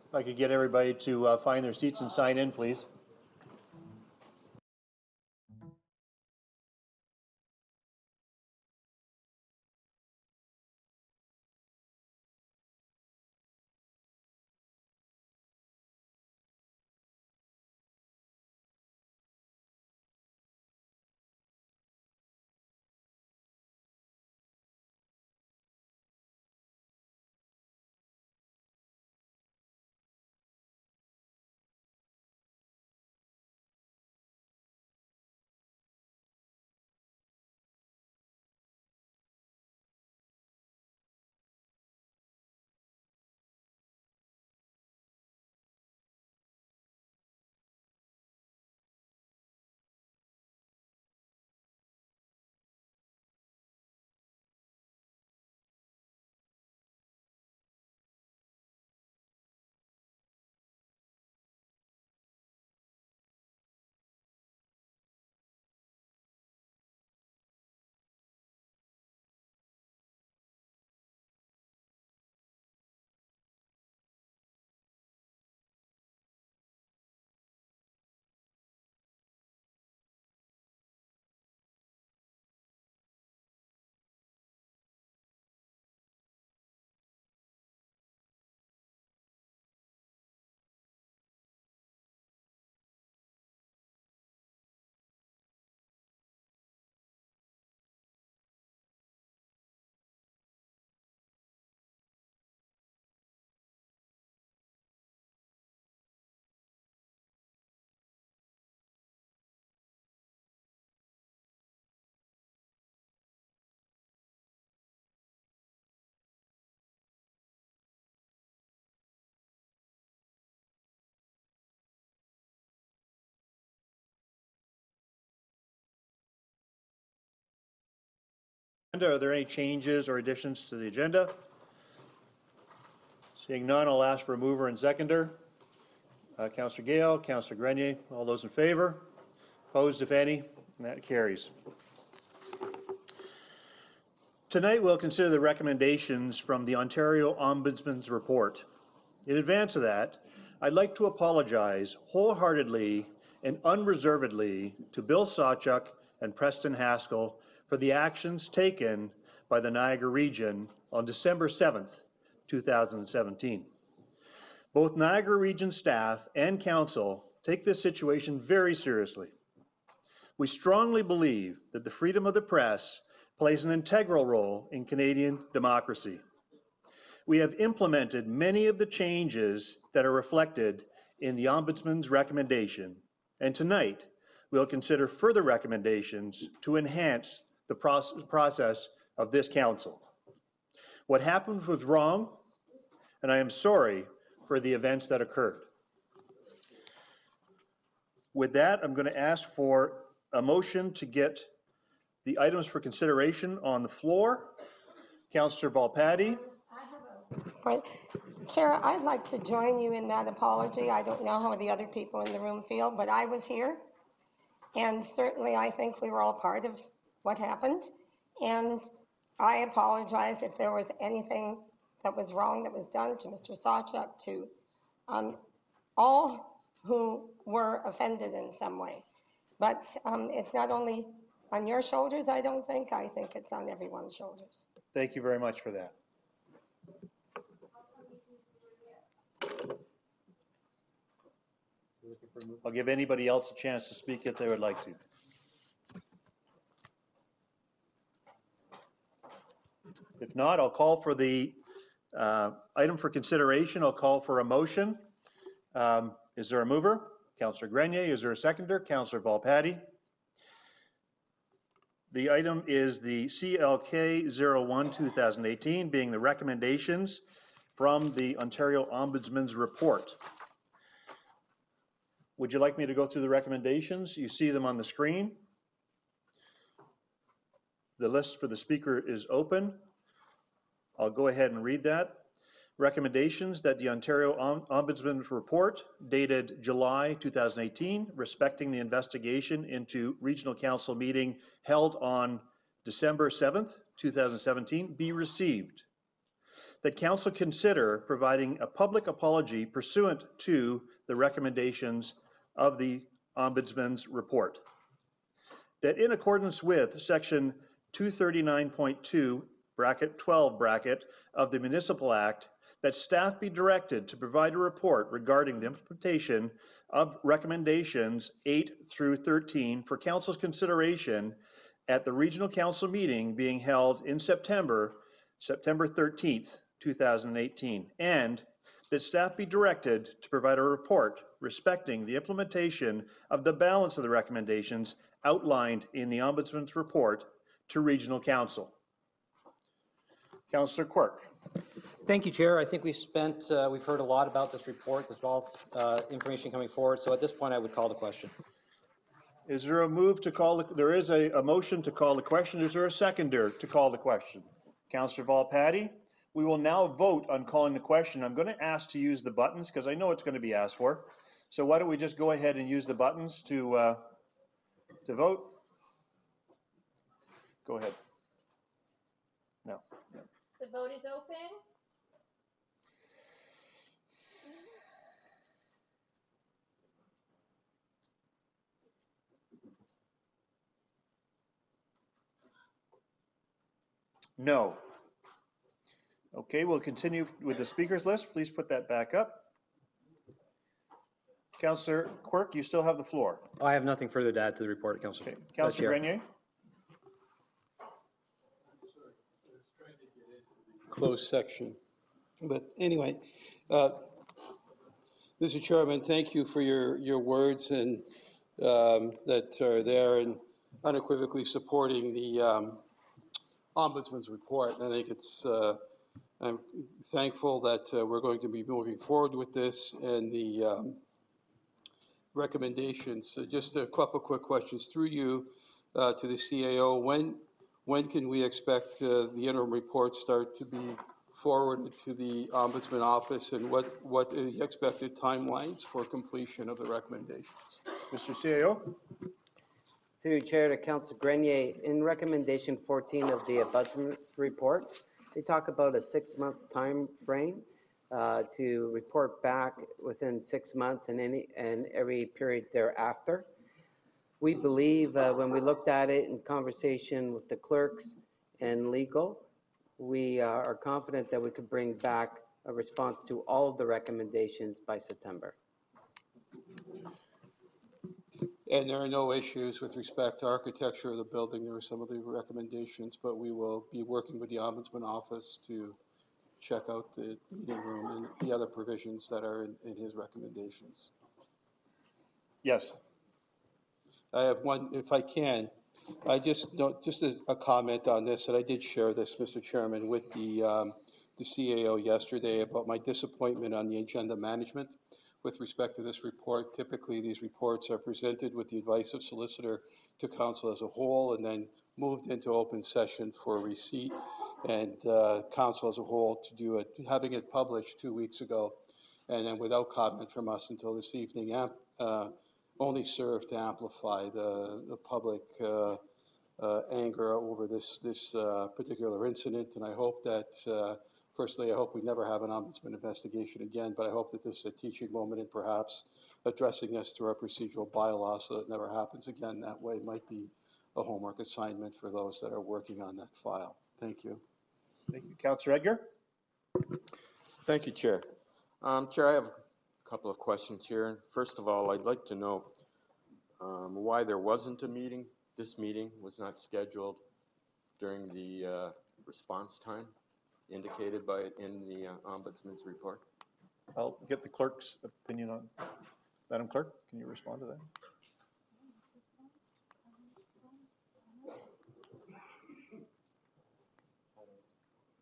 If I could get everybody to find their seats and sign in, please. Are there any changes or additions to the agenda? Seeing none, I'll ask for a mover and seconder. Councillor Gale, Councillor Grenier, all those in favor? Opposed, if any? And that carries. Tonight we'll consider the recommendations from the Ontario Ombudsman's report. In advance of that, I'd like to apologize wholeheartedly and unreservedly to Bill Sawchuk and Preston Haskell for the actions taken by the Niagara region on December 7th, 2017. Both Niagara region staff and council take this situation very seriously. We strongly believe that the freedom of the press plays an integral role in Canadian democracy. We have implemented many of the changes that are reflected in the Ombudsman's recommendation, and tonight we'll consider further recommendations to enhance the process of this council. What happened was wrong, and I am sorry for the events that occurred. With that, I'm going to ask for a motion to get the items for consideration on the floor. Councillor Volpatti. Right. Chair, I'd like to join you in that apology. I don't know how the other people in the room feel, but I was here, and certainly I think we were all part of what happened, and I apologize if there was anything that was wrong that was done to Mr. Sawchuk, to all who were offended in some way. But it's not only on your shoulders, I don't think. I think it's on everyone's shoulders. Thank you very much for that. I'll give anybody else a chance to speak if they would like to. If not, I'll call for the item for consideration. I'll call for a motion. Is there a mover? Councillor Grenier. Is there a seconder? Councillor Volpatti. The item is the CLK 01-2018, being the recommendations from the Ontario Ombudsman's report. Would you like me to go through the recommendations? You see them on the screen. The list for the speaker is open. I'll go ahead and read that. Recommendations that the Ontario Ombudsman's report dated July 2018 respecting the investigation into Regional Council meeting held on December 7th, 2017 be received. that council consider providing a public apology pursuant to the recommendations of the Ombudsman's report. That in accordance with section 239.2 bracket 12 bracket of the Municipal Act, that staff be directed to provide a report regarding the implementation of recommendations 8 through 13 for council's consideration at the regional council meeting being held in September 13th, 2018, and that staff be directed to provide a report respecting the implementation of the balance of the recommendations outlined in the Ombudsman's report to Regional Council. Councillor Quirk. Thank you, Chair. I think we've heard a lot about this report. There's a lot of information coming forward. So at this point, I would call the question. Is there a move to call, there is a motion to call the question. Is there a seconder to call the question? Councillor Volpatti. We will now vote on calling the question. I'm going to ask to use the buttons because I know it's going to be asked for. So why don't we just go ahead and use the buttons to vote? Go ahead. No. Yeah. The vote is open. No. Okay, we'll continue with the speakers list. Please put that back up. Councillor Quirk, you still have the floor. I have nothing further to add to the report, Councillor. Okay. Councillor Grenier. Closed section. But anyway, Mr. Chairman, thank you for your words and that are there and unequivocally supporting the Ombudsman's report. And I think it's, I'm thankful that we're going to be moving forward with this and the recommendations. So just a couple quick questions through you to the CAO. When can we expect the interim report start to be forwarded to the Ombudsman office, and what are the expected timelines for completion of the recommendations? Mr. CAO. Through your chair to Councillor Grenier, in recommendation 14 of the Ombudsman's report, they talk about a 6 months time frame to report back within 6 months and every period thereafter. We believe when we looked at it in conversation with the clerks and legal, we are confident that we could bring back a response to all of the recommendations by September. And there are no issues with respect to architecture of the building. There are some of the recommendations, but we will be working with the Ombudsman office to check out the meeting room and the other provisions that are in his recommendations. Yes. I have one, if I can. I just a comment on this, and I did share this, Mr. Chairman, with the CAO yesterday about my disappointment on the agenda management with respect to this report. Typically, these reports are presented with the advice of solicitor to council as a whole, and then moved into open session for receipt, and council as a whole to do it, having it published 2 weeks ago, and then without comment from us until this evening, only served to amplify the public anger over this particular incident. And I hope that, firstly, I hope we never have an ombudsman investigation again, but I hope that this is a teaching moment and perhaps addressing this through our procedural bylaw so it never happens again that way might be a homework assignment for those that are working on that file. Thank you. Thank you. Councillor Edgar. Thank you, Chair. Chair, I have a couple of questions here. First of all, I'd like to know why there wasn't a meeting. This meeting was not scheduled during the response time indicated in the Ombudsman's report. I'll get the clerk's opinion on. Madam Clerk, can you respond to that?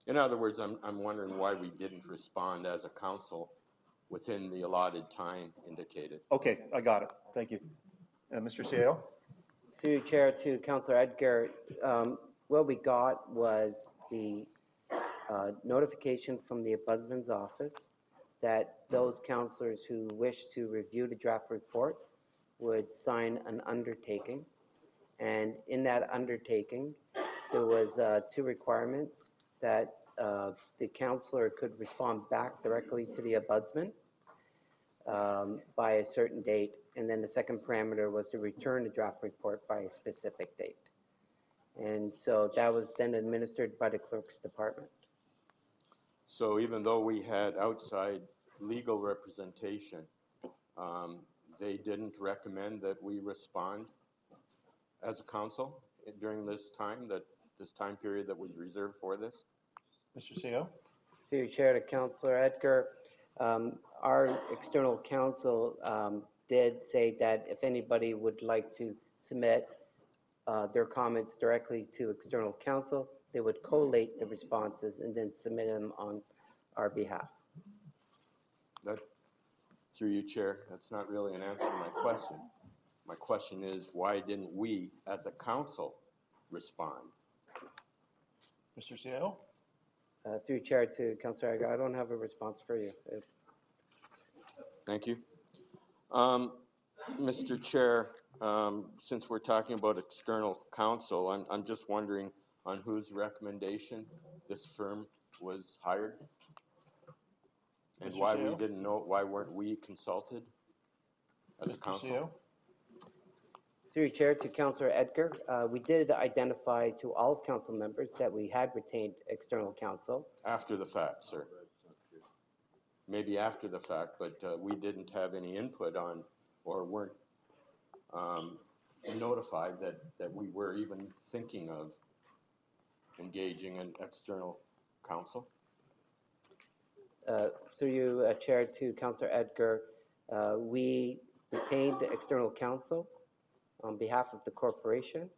In other words, I'm wondering why we didn't respond as a council within the allotted time indicated. Okay, I got it. Thank you. Mr. CAO? Through your chair to Councillor Edgar, what we got was the notification from the Ombudsman's office that those councillors who wish to review the draft report would sign an undertaking. And in that undertaking, there was 2 requirements, that the counselor could respond back directly to the ombudsman by a certain date, and then the second parameter was to return the draft report by a specific date. And so that was then administered by the clerk's department. So even though we had outside legal representation, they didn't recommend that we respond as a council during this time period that was reserved for this? Mr. CO? Through your chair to Councillor Edgar, our external counsel did say that if anybody would like to submit their comments directly to external counsel, they would collate the responses and then submit them on our behalf. That, through you, Chair, that's not really an answer to my question. My question is, why didn't we, as a council, respond? Mr. CO? Through your chair to Councillor Edgar, I don't have a response for you. Thank you. Mr. Chair, since we're talking about external counsel, I'm just wondering on whose recommendation this firm was hired? And Mr. why we CO? didn't know, why weren't we consulted as a Mr. council? CO? Through your chair to Councillor Edgar, we did identify to all of council members that we had retained external counsel. After the fact, sir. Maybe after the fact, but we didn't have any input on or weren't notified that we were even thinking of engaging an external counsel. Through you, chair to Councillor Edgar, we retained external counsel on behalf of the corporation.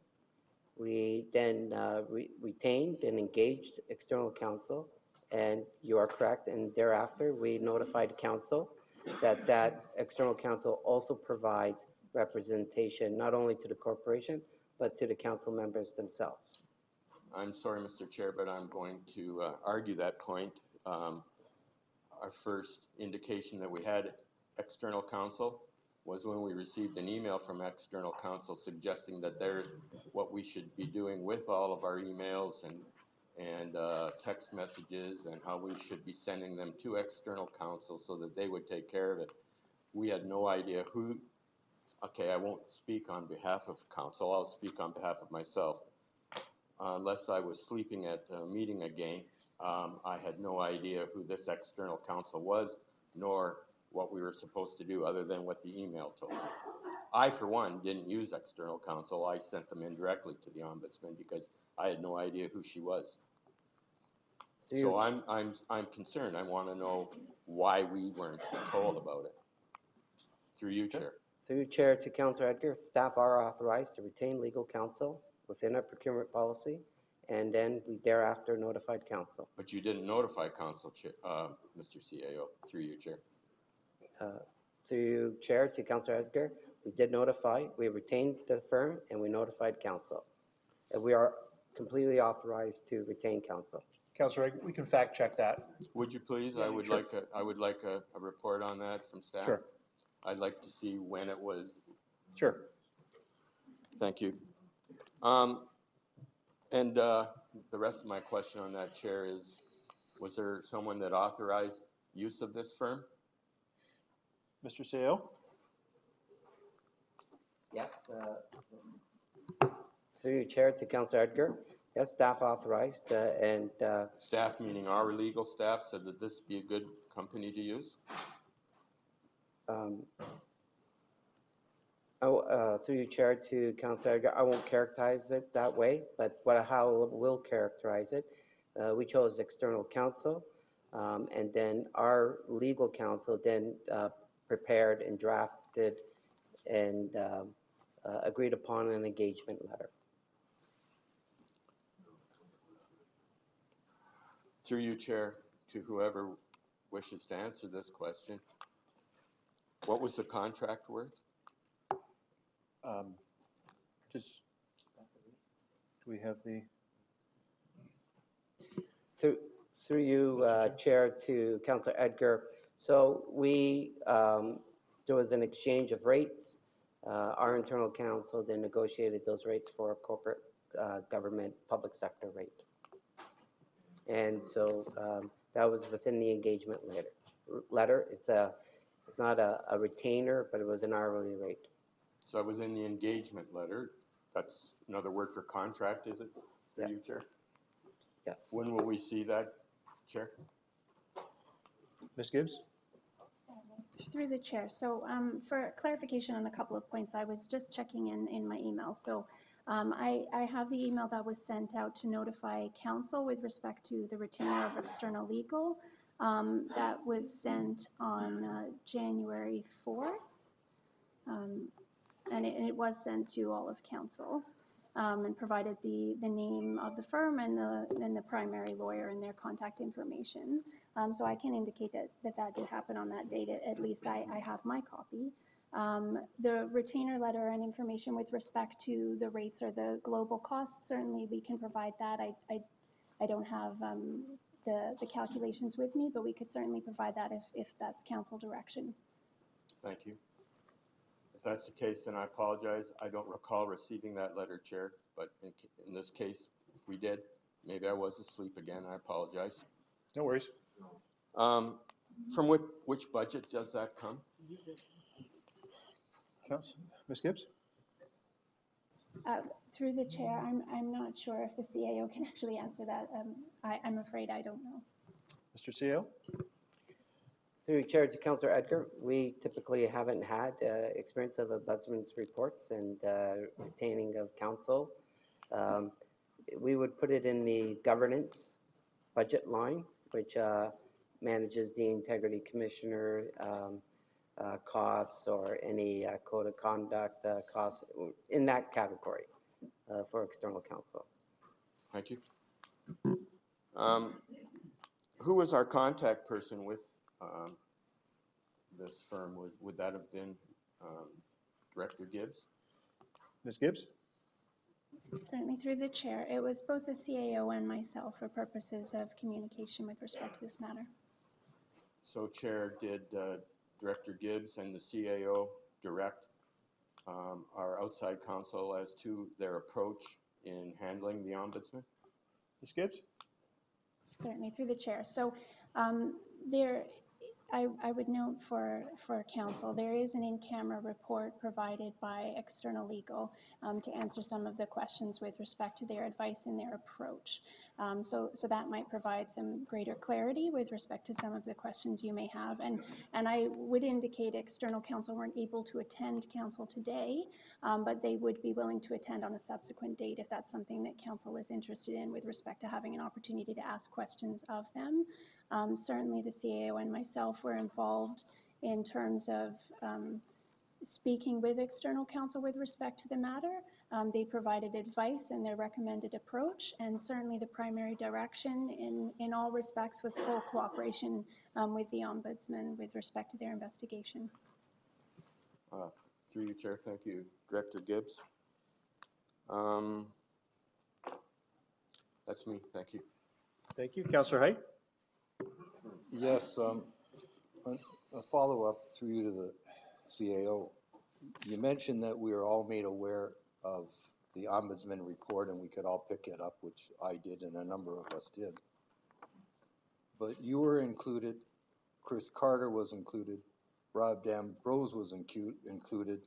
We then retained and engaged external counsel, and you are correct, and thereafter we notified council that that external counsel also provides representation not only to the corporation but to the council members themselves. I'm sorry, Mr. Chair, but I'm going to argue that point. Our first indication that we had external counsel was when we received an email from external counsel suggesting that there's what we should be doing with all of our emails and text messages and how we should be sending them to external counsel so that they would take care of it. We had no idea who, okay, I won't speak on behalf of council, I'll speak on behalf of myself. Unless I was sleeping at a meeting again, I had no idea who this external counsel was, nor what we were supposed to do other than what the email told me. I, for one, didn't use external counsel. I sent them in directly to the ombudsman because I had no idea who she was. So I'm concerned. I want to know why we weren't told about it. Through you, Chair. Through chair to Councillor Edgar, staff are authorized to retain legal counsel within our procurement policy, and then we thereafter notified council. But you didn't notify council, Mr. CAO, through you, Chair. Through chair to Councillor Edgar, we did notify, we retained the firm and we notified council. And we are completely authorized to retain counsel. Councillor, we can fact check that. Would you please? I would sure. like a report on that from staff. Sure. I'd like to see when it was. Sure. Thank you. The rest of my question on that, Chair, is, was there someone that authorized use of this firm? Mr. CO? Yes. Through chair to Councillor Edgar, yes, staff authorized and Staff, meaning our legal staff, said that this be a good company to use? through your chair to Councillor Edgar, I won't characterize it that way, but how I will characterize it, we chose external counsel, and then our legal counsel then prepared and drafted and agreed upon an engagement letter. Through you, Chair, to whoever wishes to answer this question, what was the contract worth? Just, do we have the? Through you, Chair, to Councillor Edgar. So there was an exchange of rates. Our internal counsel then negotiated those rates for a corporate government public sector rate. And so that was within the engagement letter. It's not a retainer, but it was an hourly rate. So it was in the engagement letter. That's another word for contract, is it? For you, Yes. Chair? Yes. When will we see that, Chair? Ms. Gibbs? Through the chair. So for clarification on a couple of points, I was just checking in my email. So I have the email that was sent out to notify council with respect to the retainer of external legal. That was sent on January 4th. And it was sent to all of council and provided the name of the firm and the primary lawyer and their contact information. So I can indicate that did happen on that date. At least I have my copy. The retainer letter and information with respect to the rates or the global costs, certainly we can provide that. I don't have the calculations with me, but we could certainly provide that if that's council direction. Thank you. If that's the case, then I apologize. I don't recall receiving that letter, Chair, but in this case, if we did, maybe I was asleep again. I apologize. No worries. From which budget does that come? Ms. Gibbs? Through the chair, I'm not sure if the CAO can actually answer that. I'm afraid I don't know. Mr. CEO? Through Chair to Councillor Edgar, we typically haven't had experience of ombudsman's reports and retaining of counsel. We would put it in the governance budget line, which manages the integrity commissioner costs or any code of conduct costs in that category for external counsel. Thank you. Who was our contact person with this firm? Would that have been Director Gibbs? Ms. Gibbs? Certainly through the chair. It was both the CAO and myself for purposes of communication with respect to this matter. So, Chair, did Director Gibbs and the CAO direct our outside counsel as to their approach in handling the ombudsman? Ms. Gibbs? Certainly through the chair. So I would note for council, there is an in-camera report provided by external legal to answer some of the questions with respect to their advice and their approach. So that might provide some greater clarity with respect to some of the questions you may have. And I would indicate external counsel weren't able to attend council today, but they would be willing to attend on a subsequent date if that's something that council is interested in with respect to having an opportunity to ask questions of them. Certainly the CAO and myself were involved in terms of speaking with external counsel with respect to the matter. They provided advice and their recommended approach, and certainly the primary direction in all respects was full cooperation with the Ombudsman with respect to their investigation. Through you, Chair. Thank you, Director Gibbs. That's me. Thank you. Thank you. Councillor Height? Yes, a follow-up through you to the CAO. You mentioned that we are all made aware of the Ombudsman report and we could all pick it up, which I did and a number of us did. But you were included, Chris Carter was included, Rob Dambrose was included,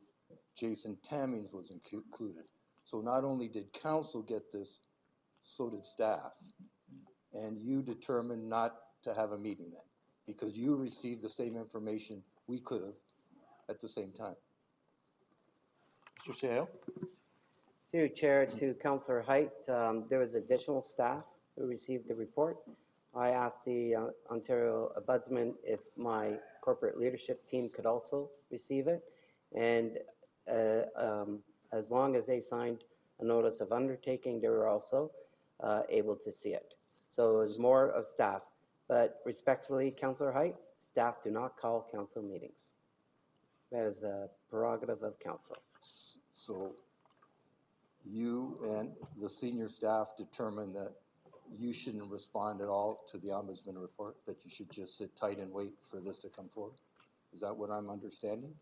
Jason Tammings was included. So not only did council get this, so did staff. And you determined not to have a meeting then, because you received the same information we could have at the same time. Mr. CAO? Through Chair to Councillor Height, there was additional staff who received the report. I asked the Ontario Ombudsman if my corporate leadership team could also receive it, and as long as they signed a notice of undertaking, they were also able to see it. So it was more of staff. But respectfully, Councillor Height, staff do not call council meetings. That is a prerogative of council. So you and the senior staff determined that you shouldn't respond at all to the Ombudsman report, that you should just sit tight and wait for this to come forward? Is that what I'm understanding?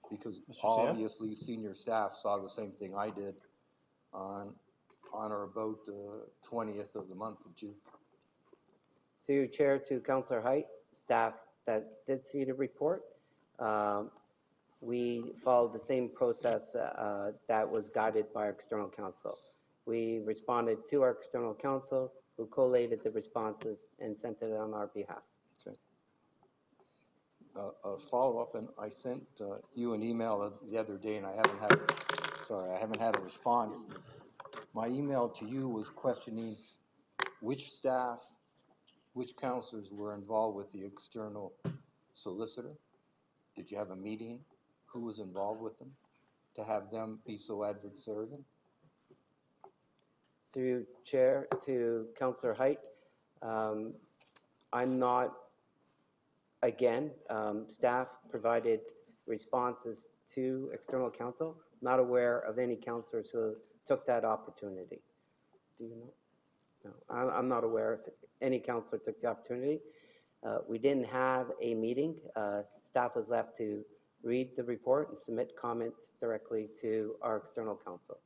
Because obviously senior staff saw the same thing I did on or about the 20th of the month of June. Through your chair to Councillor Height, staff that did see the report, we followed the same process that was guided by our external counsel. We responded to our external counsel, who collated the responses and sent it on our behalf. Okay. A follow-up, and I sent you an email the other day, and I haven't had a response. My email to you was questioning which staff, which counselors were involved with the external solicitor. Did you have a meeting? Who was involved with them to have them be so adversarial? Through chair to Councillor Height, I'm not, again, staff provided responses to external counsel, not aware of any councillors who took that opportunity. Do you know? No, I'm not aware if any councillor took the opportunity. We didn't have a meeting. Staff was left to read the report and submit comments directly to our external counsel.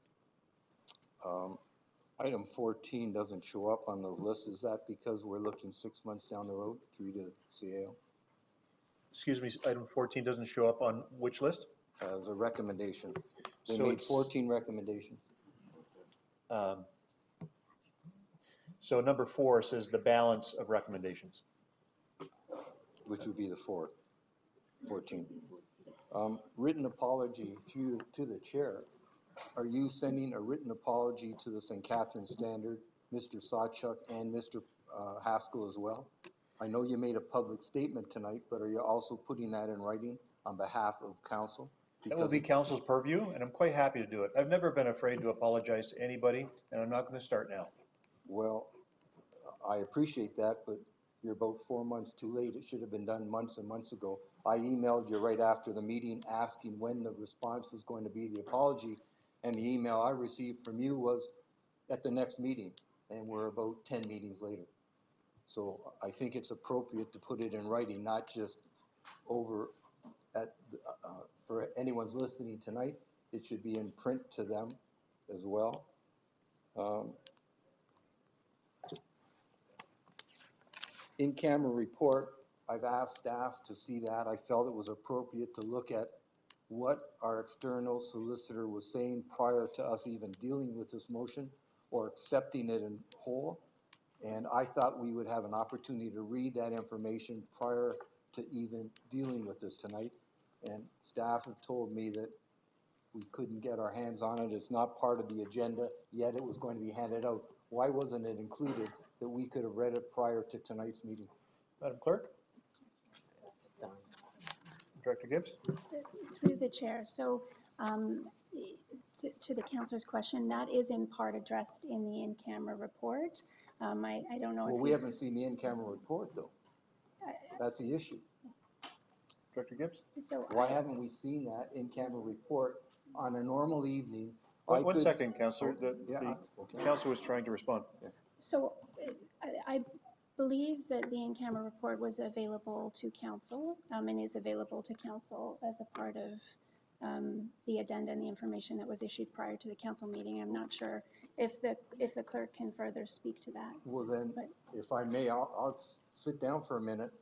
Item 14 doesn't show up on the list. Is that because we're looking 6 months down the road through the CAO? Excuse me, item 14 doesn't show up on which list? As a recommendation. They So made it's- 14 recommendations. So number 4 says the balance of recommendations. Which would be the 14. Written apology through to the chair. Are you sending a written apology to the St. Catharines Standard, Mr. Sawchuk, and Mr. Haskell as well? I know you made a public statement tonight, but are you also putting that in writing on behalf of council? That will be council's purview, and I'm quite happy to do it. I've never been afraid to apologize to anybody, and I'm not going to start now. Well, I appreciate that, but you're about 4 months too late. It should have been done months and months ago. I emailed you right after the meeting asking when the response was going to be, the apology, and the email I received from you was at the next meeting, and we're about 10 meetings later. So I think it's appropriate to put it in writing, not just over at, for anyone's listening tonight. It should be in print to them as well. In-camera report, I've asked staff to see that. I felt it was appropriate to look at what our external solicitor was saying prior to us even dealing with this motion or accepting it in whole. And I thought we would have an opportunity to read that information prior to even dealing with this tonight. And staff have told me that we couldn't get our hands on it. It's not part of the agenda, yet it was going to be handed out. Why wasn't it included that we could have read it prior to tonight's meeting? Madam Clerk? Director Gibbs? Through the chair. So to the councillor's question, that is in part addressed in the in-camera report. I don't know if Well, we haven't seen the in-camera report, though. That's the issue. Director Gibbs? So Why haven't we seen that in-camera report on a normal evening? One second, Councillor. Yeah, The okay. Councillor was trying to respond. So I believe that the in-camera report was available to council and is available to council as a part of the addenda and the information that was issued prior to the council meeting. I'm not sure if the clerk can further speak to that. Well, then, if I may, I'll sit down for a minute,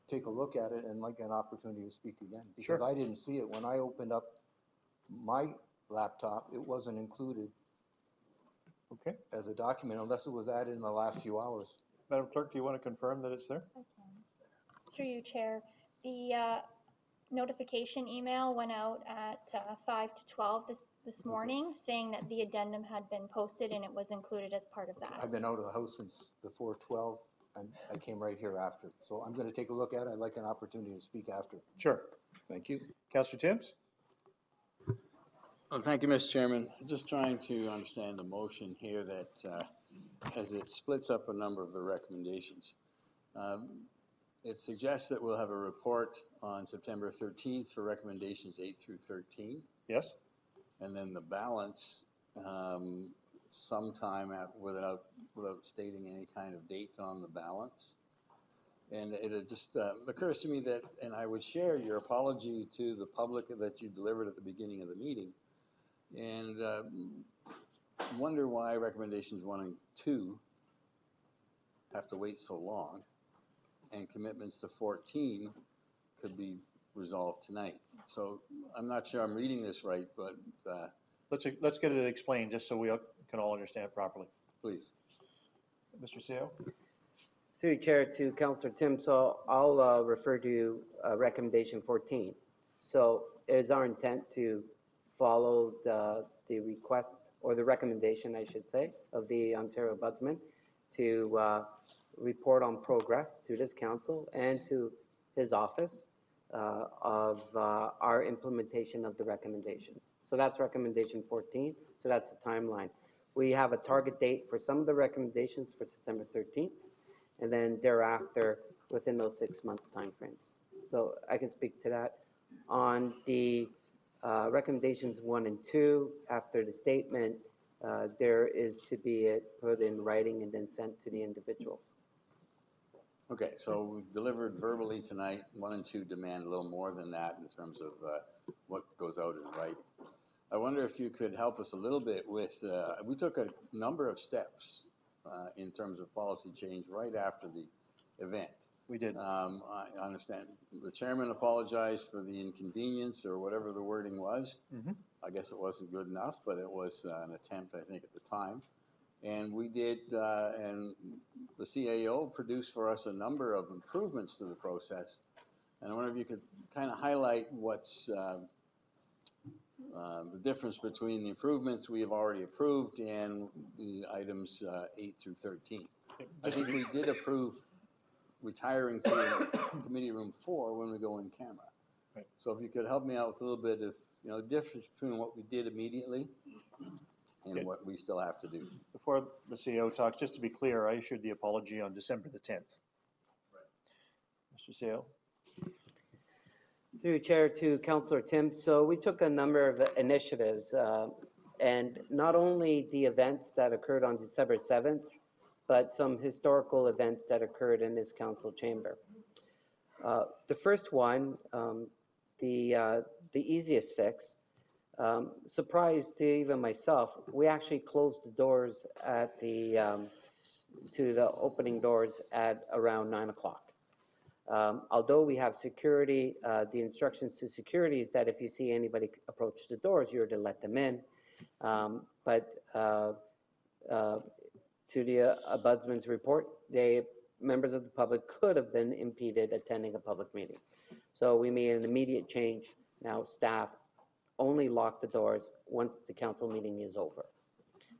take a look at it, and like an opportunity to speak again. Because Sure. I didn't see it. When I opened up my laptop, it wasn't included Okay. as a document unless it was added in the last few hours. Madam Clerk, do you want to confirm that it's there? Through you, Chair. The notification email went out at 5 to 12 this morning, saying that the addendum had been posted and it was included as part of that. I've been out of the house since before 12, and I came right here after. So I'm going to take a look at it. I'd like an opportunity to speak after. Sure. Thank you. Councillor Timms? Well, thank you, Mr. Chairman. Just trying to understand the motion here that as it splits up a number of the recommendations. It suggests that we'll have a report on September 13th for recommendations 8 through 13. Yes? And then the balance sometime without stating any kind of date on the balance. And it just occurs to me that, and I would share your apology to the public that you delivered at the beginning of the meeting, and wonder why recommendations 1 and 2 have to wait so long. and commitments to 14 could be resolved tonight. So I'm not sure I'm reading this right, but Let's get it explained, just so we can all understand it properly. please. Mr. CEO? Through Chair to Councillor Tim, so I'll refer to recommendation 14. So it is our intent to follow the request, or the recommendation, I should say, of the Ontario Ombudsman to report on progress to this council and to his office of our implementation of the recommendations. So that's recommendation 14, so that's the timeline. We have a target date for some of the recommendations for September 13th, and then thereafter within those 6 months timeframes. So I can speak to that. On the recommendations 1 and 2, after the statement, there is to be it put in writing and then sent to the individuals. Okay, so we've delivered verbally tonight. 1 and 2 demand a little more than that in terms of what goes out in writing. I wonder if you could help us a little bit with, we took a number of steps in terms of policy change right after the event. We did. I understand the chairman apologized for the inconvenience or whatever the wording was. I guess it wasn't good enough, but it was an attempt, I think, at the time. And we did, and the CAO produced for us a number of improvements to the process. And I wonder if you could kind of highlight what's the difference between the improvements we have already approved and the items 8 through 13. I think we did approve retiring to committee room 4 when we go in camera. Right. So if you could help me out with a little bit of, the difference between what we did immediately and what we still have to do. Before the CEO talks, just to be clear, I issued the apology on December the 10th. Right. Mr. CEO? Through Chair to Councillor Tim, so we took a number of initiatives, and not only the events that occurred on December 7th, but some historical events that occurred in this council chamber. The first one, the easiest fix, surprised to even myself, we actually closed the doors at the to the opening doors at around 9 o'clock. Although we have security, the instructions to security is that if you see anybody approach the doors, you're to let them in. But to the Ombudsman's report, members of the public could have been impeded attending a public meeting. So we made an immediate change. Now staff only lock the doors once the council meeting is over.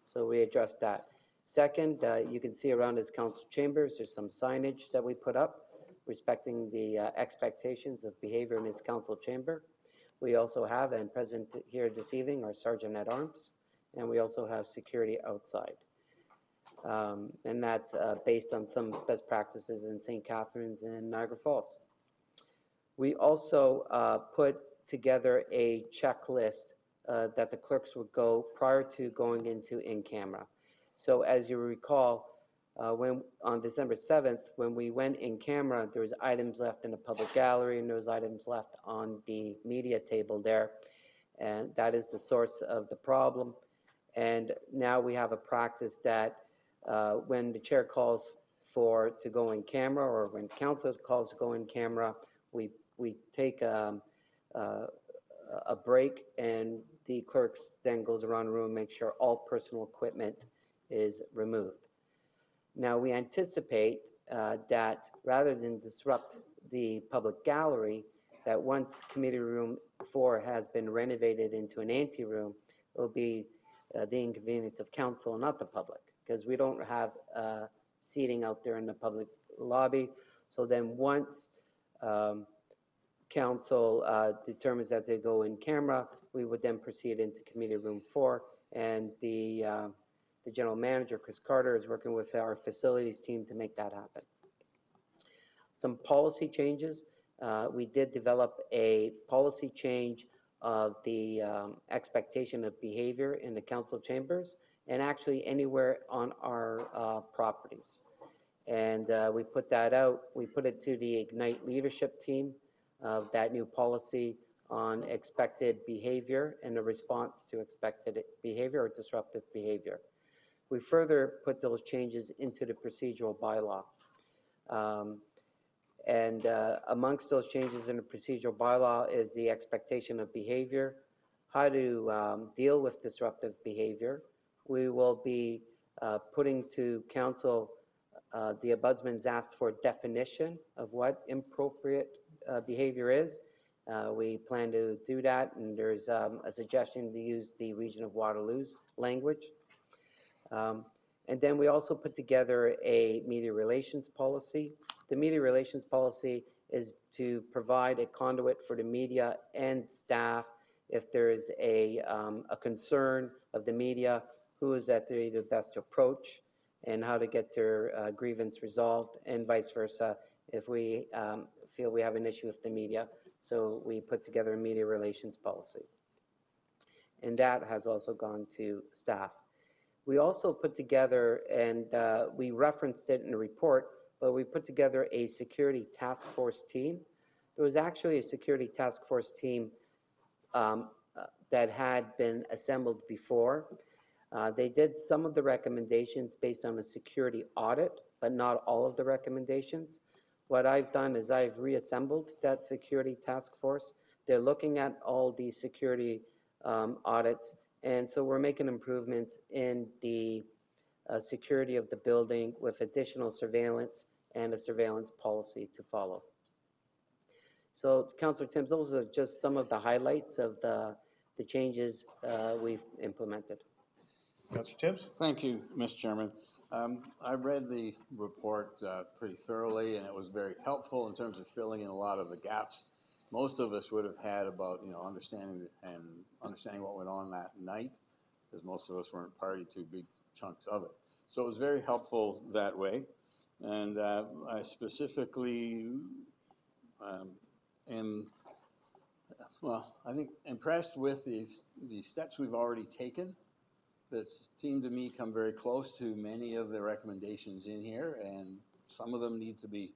So we addressed that. Second, you can see around his council chambers, there's some signage that we put up respecting the expectations of behavior in his council chamber. We also have, and present here this evening, our Sergeant at Arms, and we also have security outside. And that's based on some best practices in St. Catharines and Niagara Falls. We also put together a checklist that the clerks would go prior to going into in-camera. So as you recall, when on December 7th, when we went in camera, there was items left in the public gallery and there was items left on the media table there. And that is the source of the problem. And now we have a practice that when the chair calls to go in camera, or when council calls to go in camera, we take a break, and the clerks then goes around the room and make sure all personal equipment is removed. Now we anticipate that rather than disrupt the public gallery, that once committee room 4 has been renovated into an anteroom, it will be the inconvenience of council, not the public, because we don't have seating out there in the public lobby. So then once council determines that they go in camera, we would then proceed into committee room 4, and the general manager, Chris Carter, is working with our facilities team to make that happen. Some policy changes. We did develop a policy change of the expectation of behavior in the council chambers and actually anywhere on our properties. And we put that out. We put it to the Ignite leadership team of that new policy on expected behavior and the response to expected behavior or disruptive behavior. We further put those changes into the procedural bylaw. And amongst those changes in the procedural bylaw is the expectation of behavior, how to deal with disruptive behavior. We will be putting to council the ombudsman's asked for definition of what appropriate behavior is. We plan to do that, and there's a suggestion to use the Region of Waterloo's language. And then we also put together a media relations policy. The media relations policy is to provide a conduit for the media and staff if there is a concern of the media, who is at the best approach and how to get their grievance resolved, and vice versa if we feel we have an issue with the media. So we put together a media relations policy. And that has also gone to staff. We also put together, and we referenced it in the report, but we put together a security task force team. There was actually a security task force team that had been assembled before. They did some of the recommendations based on a security audit, but not all of the recommendations. What I've done is I've reassembled that security task force. They're looking at all the security audits, and so we're making improvements in the security of the building with additional surveillance and a surveillance policy to follow. So, Councillor Timms, those are just some of the highlights of the changes we've implemented. Councillor Timms? Thank you, Mr. Chairman. I read the report pretty thoroughly, and it was very helpful in terms of filling in a lot of the gaps most of us would have had about, understanding what went on that night, because most of us weren't party to big chunks of it. So it was very helpful that way. And I specifically am, I think impressed with the steps we've already taken that seem to me come very close to many of the recommendations in here, and some of them need to be,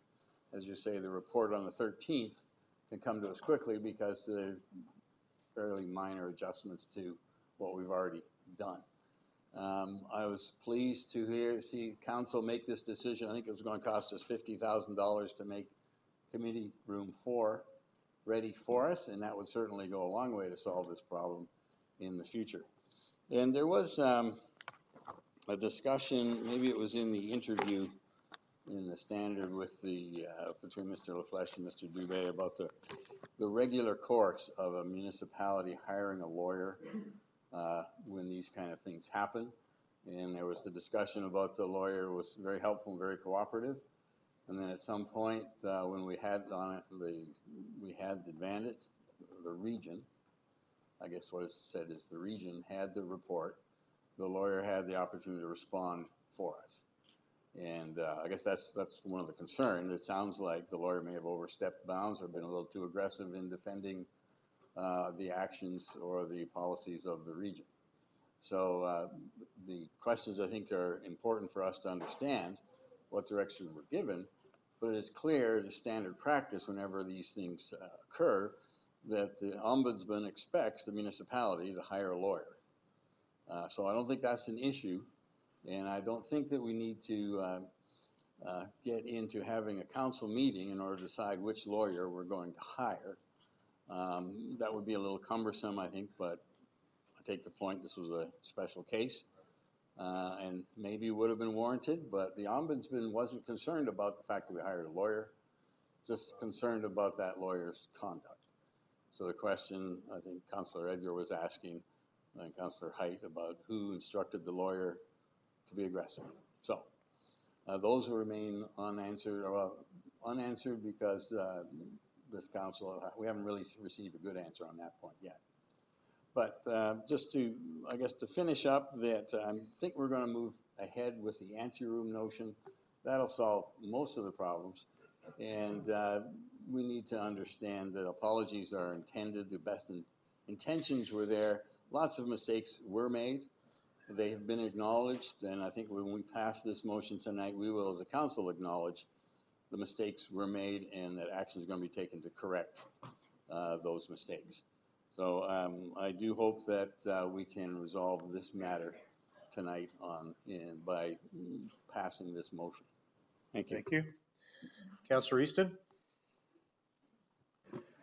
as you say, the report on the 13th can come to us quickly because they're fairly minor adjustments to what we've already done. I was pleased to see council make this decision. I think it was going to cost us $50,000 to make committee room 4 ready for us, and that would certainly go a long way to solve this problem in the future. And there was a discussion, maybe it was in the interview in the Standard with between Mr. LaFleche and Mr. Dubé about the regular course of a municipality hiring a lawyer when these kind of things happen. And there was the discussion about the lawyer was very helpful and very cooperative. And then at some point when we had on it, we had the advantage, the region, I guess what is said is the region had the report. The lawyer had the opportunity to respond for us. And I guess that's one of the concerns. It sounds like the lawyer may have overstepped bounds or been a little too aggressive in defending the actions or the policies of the region. So the questions, I think, are important for us to understand what direction we're given, but it is clear the standard practice whenever these things occur that the ombudsman expects the municipality to hire a lawyer. So I don't think that's an issue, and I don't think that we need to get into having a council meeting in order to decide which lawyer we're going to hire. That would be a little cumbersome, I think, but I take the point this was a special case and maybe would have been warranted, but the ombudsman wasn't concerned about the fact that we hired a lawyer, just concerned about that lawyer's conduct. So the question I think Councillor Edgar was asking, and Councillor Height, about who instructed the lawyer to be aggressive. So those remain unanswered, unanswered because this council, we haven't really received a good answer on that point yet. But just to, I guess, to finish up that, I think we're going to move ahead with the anteroom notion. That'll solve most of the problems. And we need to understand that apologies are intended, the best intentions were there. Lots of mistakes were made. They have been acknowledged, and I think when we pass this motion tonight, we will as a council acknowledge the mistakes were made and that action is going to be taken to correct those mistakes. So I do hope that we can resolve this matter tonight by passing this motion. Thank you. Thank you. Councillor Easton?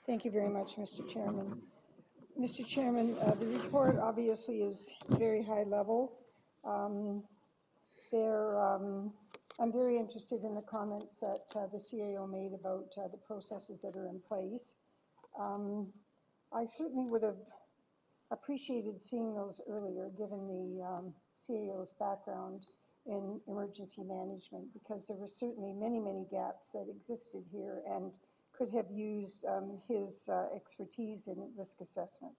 Thank you very much, Mr. Chairman. Mr. Chairman, the report obviously is very high level. Um, I'm very interested in the comments that the CAO made about the processes that are in place. I certainly would have appreciated seeing those earlier, given the CAO's background in emergency management, because there were certainly many, many gaps that existed here and could have used his expertise in risk assessment.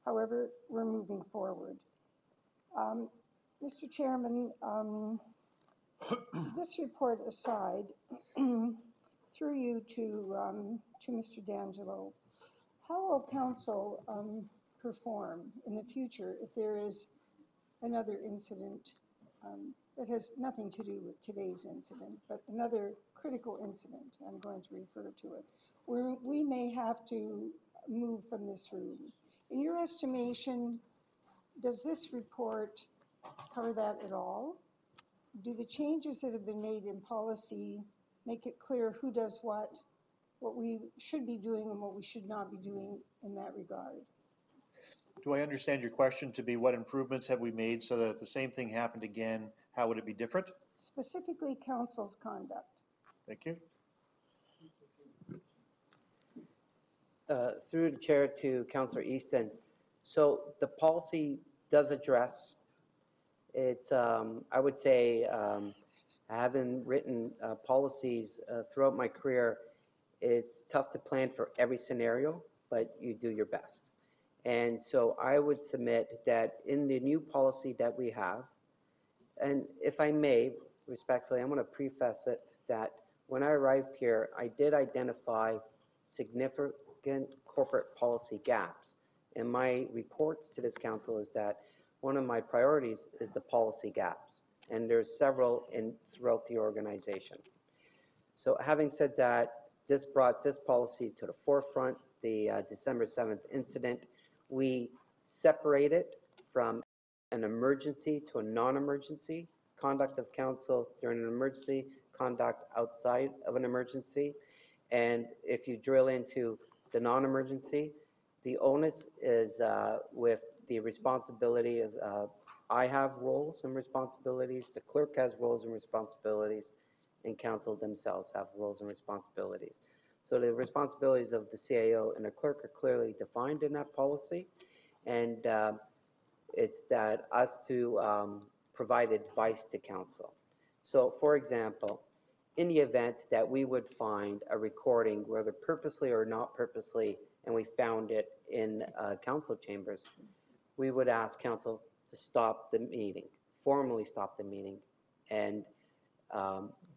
However, we're moving forward. Mr. Chairman, this report aside, through you to Mr. D'Angelo, how will council perform in the future if there is another incident that has nothing to do with today's incident, but another critical incident, I'm going to refer to it, where we may have to move from this room? In your estimation, does this report cover that at all? Do the changes that have been made in policy make it clear who does what we should be doing and what we should not be doing in that regard? Do I understand your question to be what improvements have we made so that if the same thing happened again, how would it be different? Specifically, council's conduct. Thank you. Through the chair to Councillor Easton. So the policy does address, it's, I would say, having written policies throughout my career, it's tough to plan for every scenario, but you do your best. And so I would submit that in the new policy that we have, and if I may, respectfully, I'm going to preface it that when I arrived here, I did identify significant corporate policy gaps. And my reports to this council is that one of my priorities is the policy gaps. And there's several throughout the organization. So having said that, this brought this policy to the forefront, the December 7th incident. We separated from an emergency to a non-emergency, conduct of council during an emergency, conduct outside of an emergency. And if you drill into the non-emergency, the onus is with the responsibility of, I have roles and responsibilities, the clerk has roles and responsibilities, and council themselves have roles and responsibilities. So the responsibilities of the CAO and the clerk are clearly defined in that policy, and it's that us to provide advice to council. So for example, in the event that we would find a recording, whether purposely or not purposely, and we found it in council chambers, we would ask council to stop the meeting, formally stop the meeting, and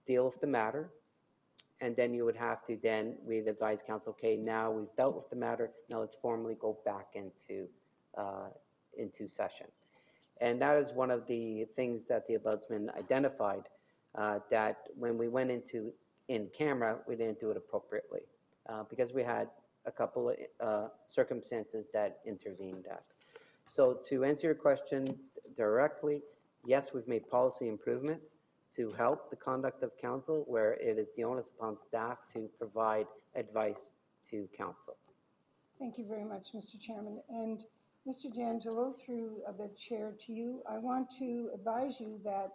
deal with the matter. And then you would have to then, we'd advise council, okay, now we've dealt with the matter, now let's formally go back into session. And that is one of the things that the ombudsman identified, that when we went into in camera, we didn't do it appropriately because we had a couple of circumstances that intervened that. So to answer your question directly, yes, we've made policy improvements to help the conduct of council where it is the onus upon staff to provide advice to council. Thank you very much, Mr. Chairman. And Mr. D'Angelo, through the chair to you, I want to advise you that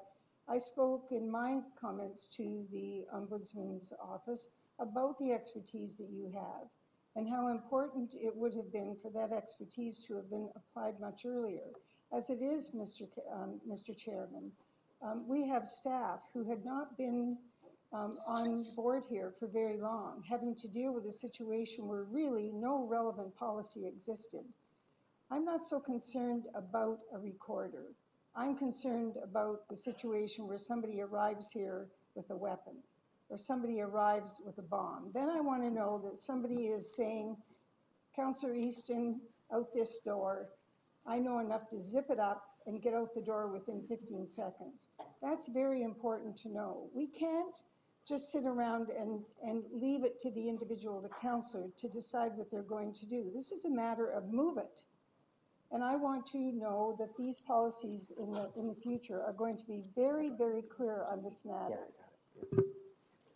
I spoke in my comments to the Ombudsman's office about the expertise that you have and how important it would have been for that expertise to have been applied much earlier. As it is, Mr. Chairman, we have staff who had not been on board here for very long, having to deal with a situation where really no relevant policy existed. I'm not so concerned about a recorder. I'm concerned about the situation where somebody arrives here with a weapon or somebody arrives with a bomb. Then I want to know that somebody is saying, Councillor Easton, out this door. I know enough to zip it up and get out the door within 15 seconds. That's very important to know. We can't just sit around and leave it to the individual, the councillor, to decide what they're going to do. This is a matter of move it. And I want to know that these policies in the future are going to be very, very clear on this matter.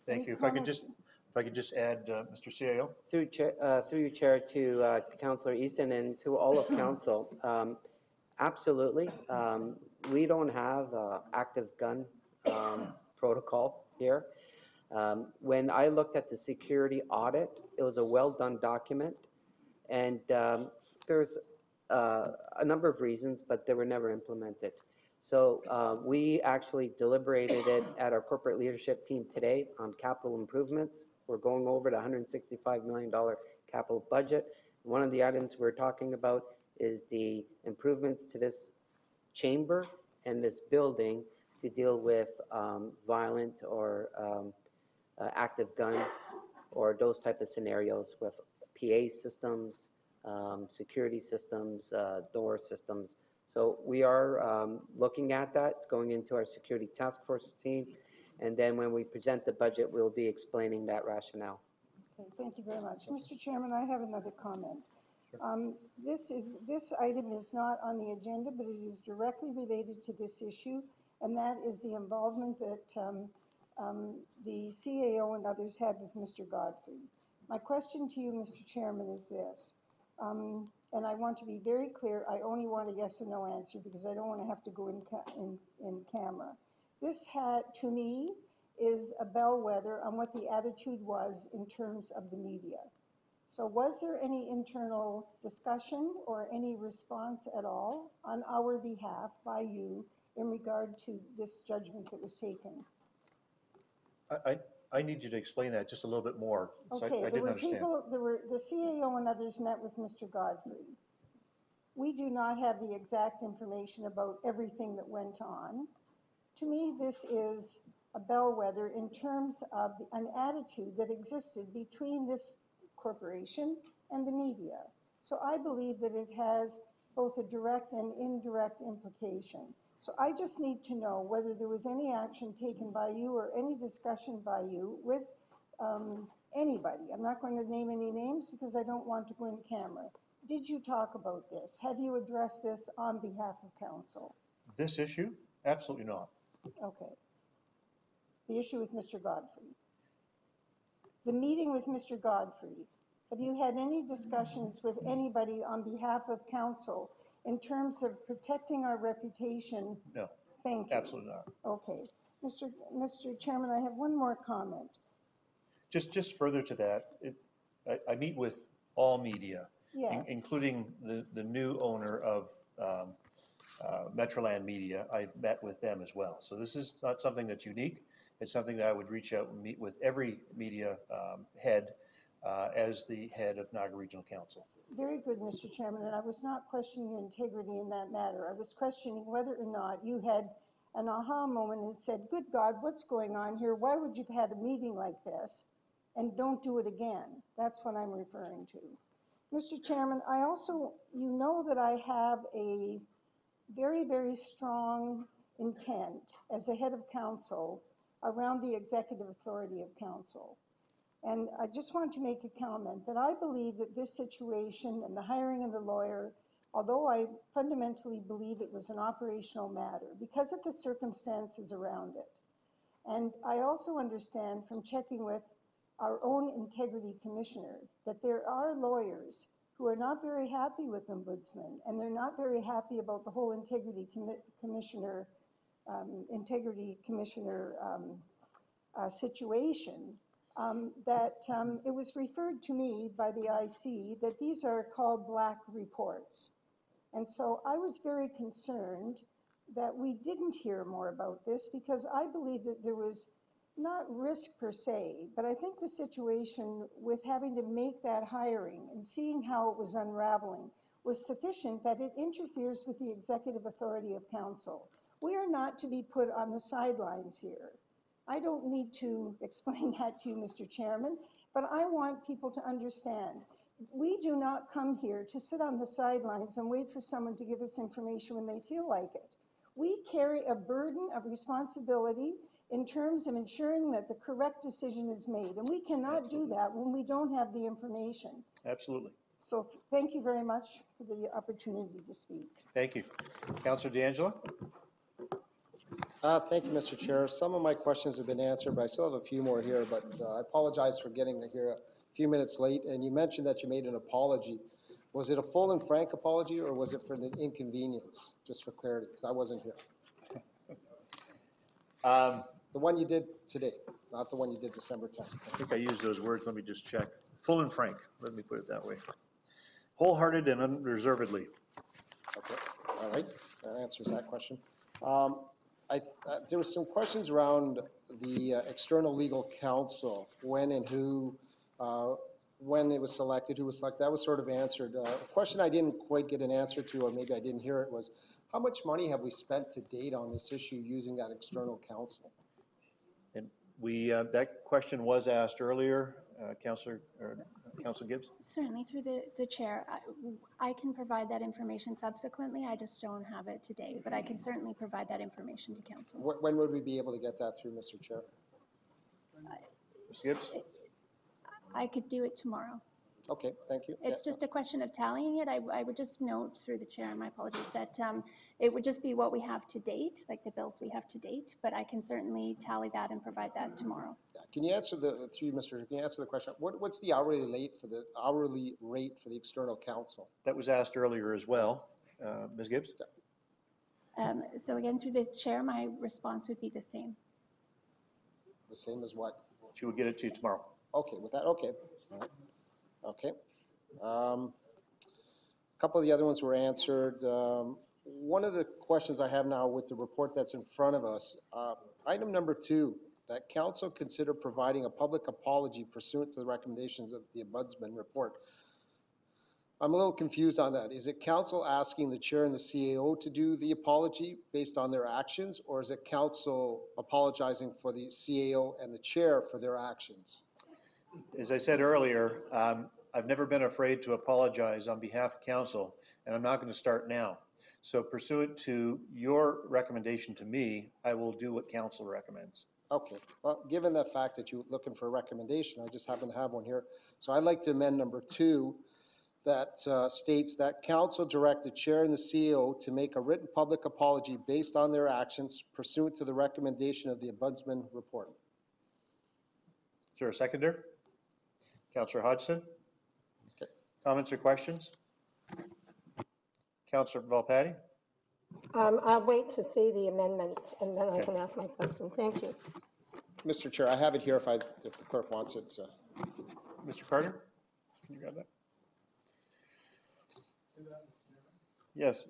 Thank you. If I could just If I could just add, Mr. CAO? Through your chair to Councillor Easton and to all of council, absolutely. We don't have active gun protocol here. When I looked at the security audit, it was a well-done document, and there's a number of reasons, but they were never implemented. So we actually deliberated it at our corporate leadership team today on capital improvements. We're going over the $165 million capital budget. One of the items we're talking about is the improvements to this chamber and this building to deal with violent or active gun or those type of scenarios with PA systems, security systems, door systems. So we are looking at that. It's going into our security task force team. And then when we present the budget, we'll be explaining that rationale. Okay, thank you very much. Mr. Chairman, I have another comment. This item is not on the agenda, but it is directly related to this issue, and that is the involvement that the CAO and others had with Mr. Godfrey. My question to you, Mr. Chairman, is this, and I want to be very clear, I only want a yes or no answer because I don't want to have to go in camera. This to me, is a bellwether on what the attitude was in terms of the media. So was there any internal discussion or any response at all on our behalf by you in regard to this judgment that was taken? I need you to explain that just a little bit more. Okay, I didn't understand. The CAO and others met with Mr. Godfrey. We do not have the exact information about everything that went on. To me, this is a bellwether in terms of an attitude that existed between this corporation and the media. So I believe that it has both a direct and indirect implication. So I just need to know whether there was any action taken by you or any discussion by you with anybody. I'm not going to name any names because I don't want to go in camera. Did you talk about this? Have you addressed this on behalf of council? This issue? Absolutely not. Okay. The issue with Mr. Godfrey. The meeting with Mr. Godfrey. Have you had any discussions with anybody on behalf of council in terms of protecting our reputation? No. Thank you. Absolutely not. Okay. Mr. Chairman, I have one more comment. Just further to that, I meet with all media, Yes. including the new owner of Metroland Media. I've met with them as well. So this is not something that's unique. It's something that I would reach out and meet with every media head as the head of Niagara Regional Council. Very good, Mr. Chairman, and I was not questioning your integrity in that matter. I was questioning whether or not you had an aha moment and said, good God, what's going on here? Why would you have had a meeting like this and don't do it again? That's what I'm referring to. Mr. Chairman, I also, you know that I have a very, very strong intent as the head of council around the executive authority of council. And I just want to make a comment that I believe that this situation and the hiring of the lawyer, although I fundamentally believe it was an operational matter because of the circumstances around it. And I also understand from checking with our own integrity commissioner that there are lawyers who are not very happy with Ombudsman, and they're not very happy about the whole integrity commissioner situation. It was referred to me by the IC that these are called black reports. And so I was very concerned that we didn't hear more about this because I believe that there was not risk per se, but I think the situation with having to make that hiring and seeing how it was unraveling was sufficient that it interferes with the executive authority of council. We are not to be put on the sidelines here. I don't need to explain that to you, Mr. Chairman, but I want people to understand. We do not come here to sit on the sidelines and wait for someone to give us information when they feel like it. We carry a burden of responsibility in terms of ensuring that the correct decision is made, and we cannot do that when we don't have the information. Absolutely. So thank you very much for the opportunity to speak. Thank you. Councillor D'Angelo? Thank you, Mr. Chair. Some of my questions have been answered, but I still have a few more here, but I apologize for getting here a few minutes late. And you mentioned that you made an apology. Was it a full and frank apology, or was it for an inconvenience, just for clarity, because I wasn't here? The one you did today, not the one you did December 10th. I think I used those words. Let me just check. Full and frank. Let me put it that way. Wholehearted and unreservedly. Okay, all right, that answers that question. There were some questions around the external legal counsel, when and who, when it was selected, who was selected. That was sort of answered. A question I didn't quite get an answer to, or maybe I didn't hear it, was how much money have we spent to date on this issue using that external counsel? And we, that question was asked earlier, Councillor Gibbs? Certainly, through the chair. I can provide that information subsequently. I just don't have it today, but I can certainly provide that information to council. When would we be able to get that through, Mr. Chair? Ms. Gibbs? I could do it tomorrow. Okay, thank you. It's just a question of tallying it. I would just note through the chair, and my apologies, that it would just be what we have to date, like the bills we have to date, but I can certainly tally that and provide that tomorrow. Can you answer through Mr. Can you answer the question? What's the hourly rate for the external counsel? That was asked earlier as well. Ms. Gibbs? So again, through the chair, my response would be the same. The same as what? She will get it to you tomorrow. Okay, with that, okay. All right. Okay. A couple of the other ones were answered. One of the questions I have now with the report that's in front of us, item number 2, that council consider providing a public apology pursuant to the recommendations of the Ombudsman report. I'm a little confused on that. Is it council asking the chair and the CAO to do the apology based on their actions, or is it council apologizing for the CAO and the chair for their actions? As I said earlier, I've never been afraid to apologize on behalf of council, and I'm not going to start now. So pursuant to your recommendation to me, I will do what council recommends. Okay, well, given the fact that you're looking for a recommendation, I just happen to have one here. So I'd like to amend number 2 that states that council direct the chair and the CEO to make a written public apology based on their actions pursuant to the recommendation of the Ombudsman report. Is there a seconder? Councillor Hodgson? Okay. Comments or questions? Councillor Volpatti? I'll wait to see the amendment, and then I can ask my question. Thank you. Mr. Chair, I have it here if the clerk wants it. So. Mr. Carter? Can you grab that? Yes.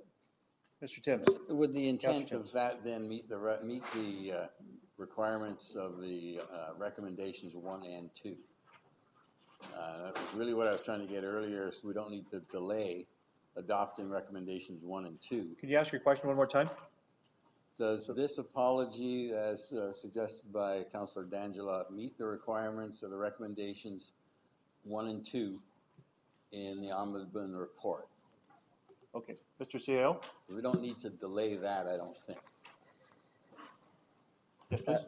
Mr. Timms? Would the intent of that then meet the requirements of the recommendations 1 and 2? That was really what I was trying to get earlier, so we don't need to delay adopting recommendations 1 and 2. Can you ask your question one more time? Does this apology, as suggested by Councillor D'Angela, meet the requirements of the recommendations 1 and 2 in the Ombudsman report? Okay. Mr. CAO? We don't need to delay that, I don't think. Yes, please.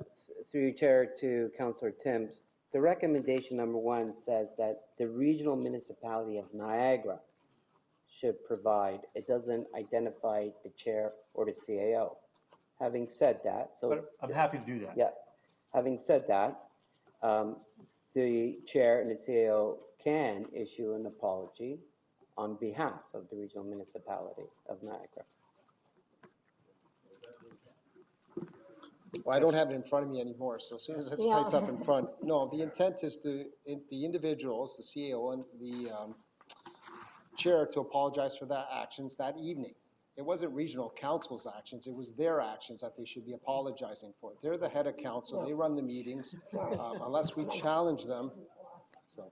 Through your chair to Councillor Timms, the recommendation number 1 says that the regional municipality of Niagara should provide. It doesn't identify the chair or the CAO. Having said that, so I'm happy to do that. Yeah. Having said that, the chair and the CAO can issue an apology on behalf of the regional municipality of Niagara. Well, I don't have it in front of me anymore, so as soon as it's typed up in front. No, the intent is the individuals, the CAO and the chair, to apologize for their actions that evening. It wasn't regional council's actions, it was their actions that they should be apologizing for. They're the head of council, they run the meetings, unless we challenge them. So,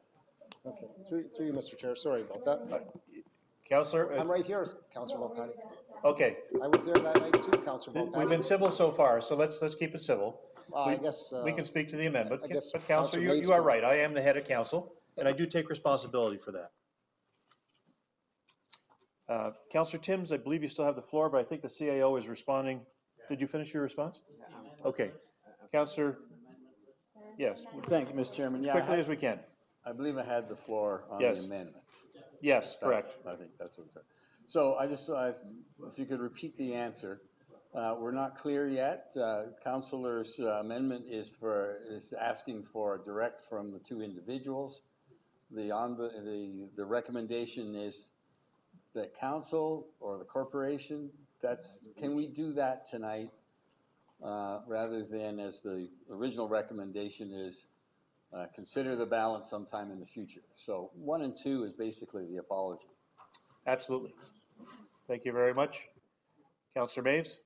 okay, through you, Mr. Chair, sorry about that. Councillor? I'm right here, Councillor Volpatti. Okay. I was there that night too, Councillor Volpatti. We've been civil so far, so let's keep it civil. I guess we can speak to the amendment, but Councillor, Councillor you are right. I am the head of council, and I do take responsibility for that. Councillor Timms, I believe you still have the floor, but I think the CAO is responding. Did you finish your response? Okay. Councillor, yes. Thank you, Mr. Chairman. Yeah, Quickly as we can. I believe I had the floor on the amendment. Yes, correct. I think that's what we're talking. So I just, if you could repeat the answer, We're not clear yet. Councilor's amendment is asking for a direct from the two individuals. The recommendation is that council or the corporation, can we do that tonight? Rather than, as the original recommendation is, consider the balance sometime in the future. So 1 and 2 is basically the apology. Absolutely. Thank you very much. Councillor Maves?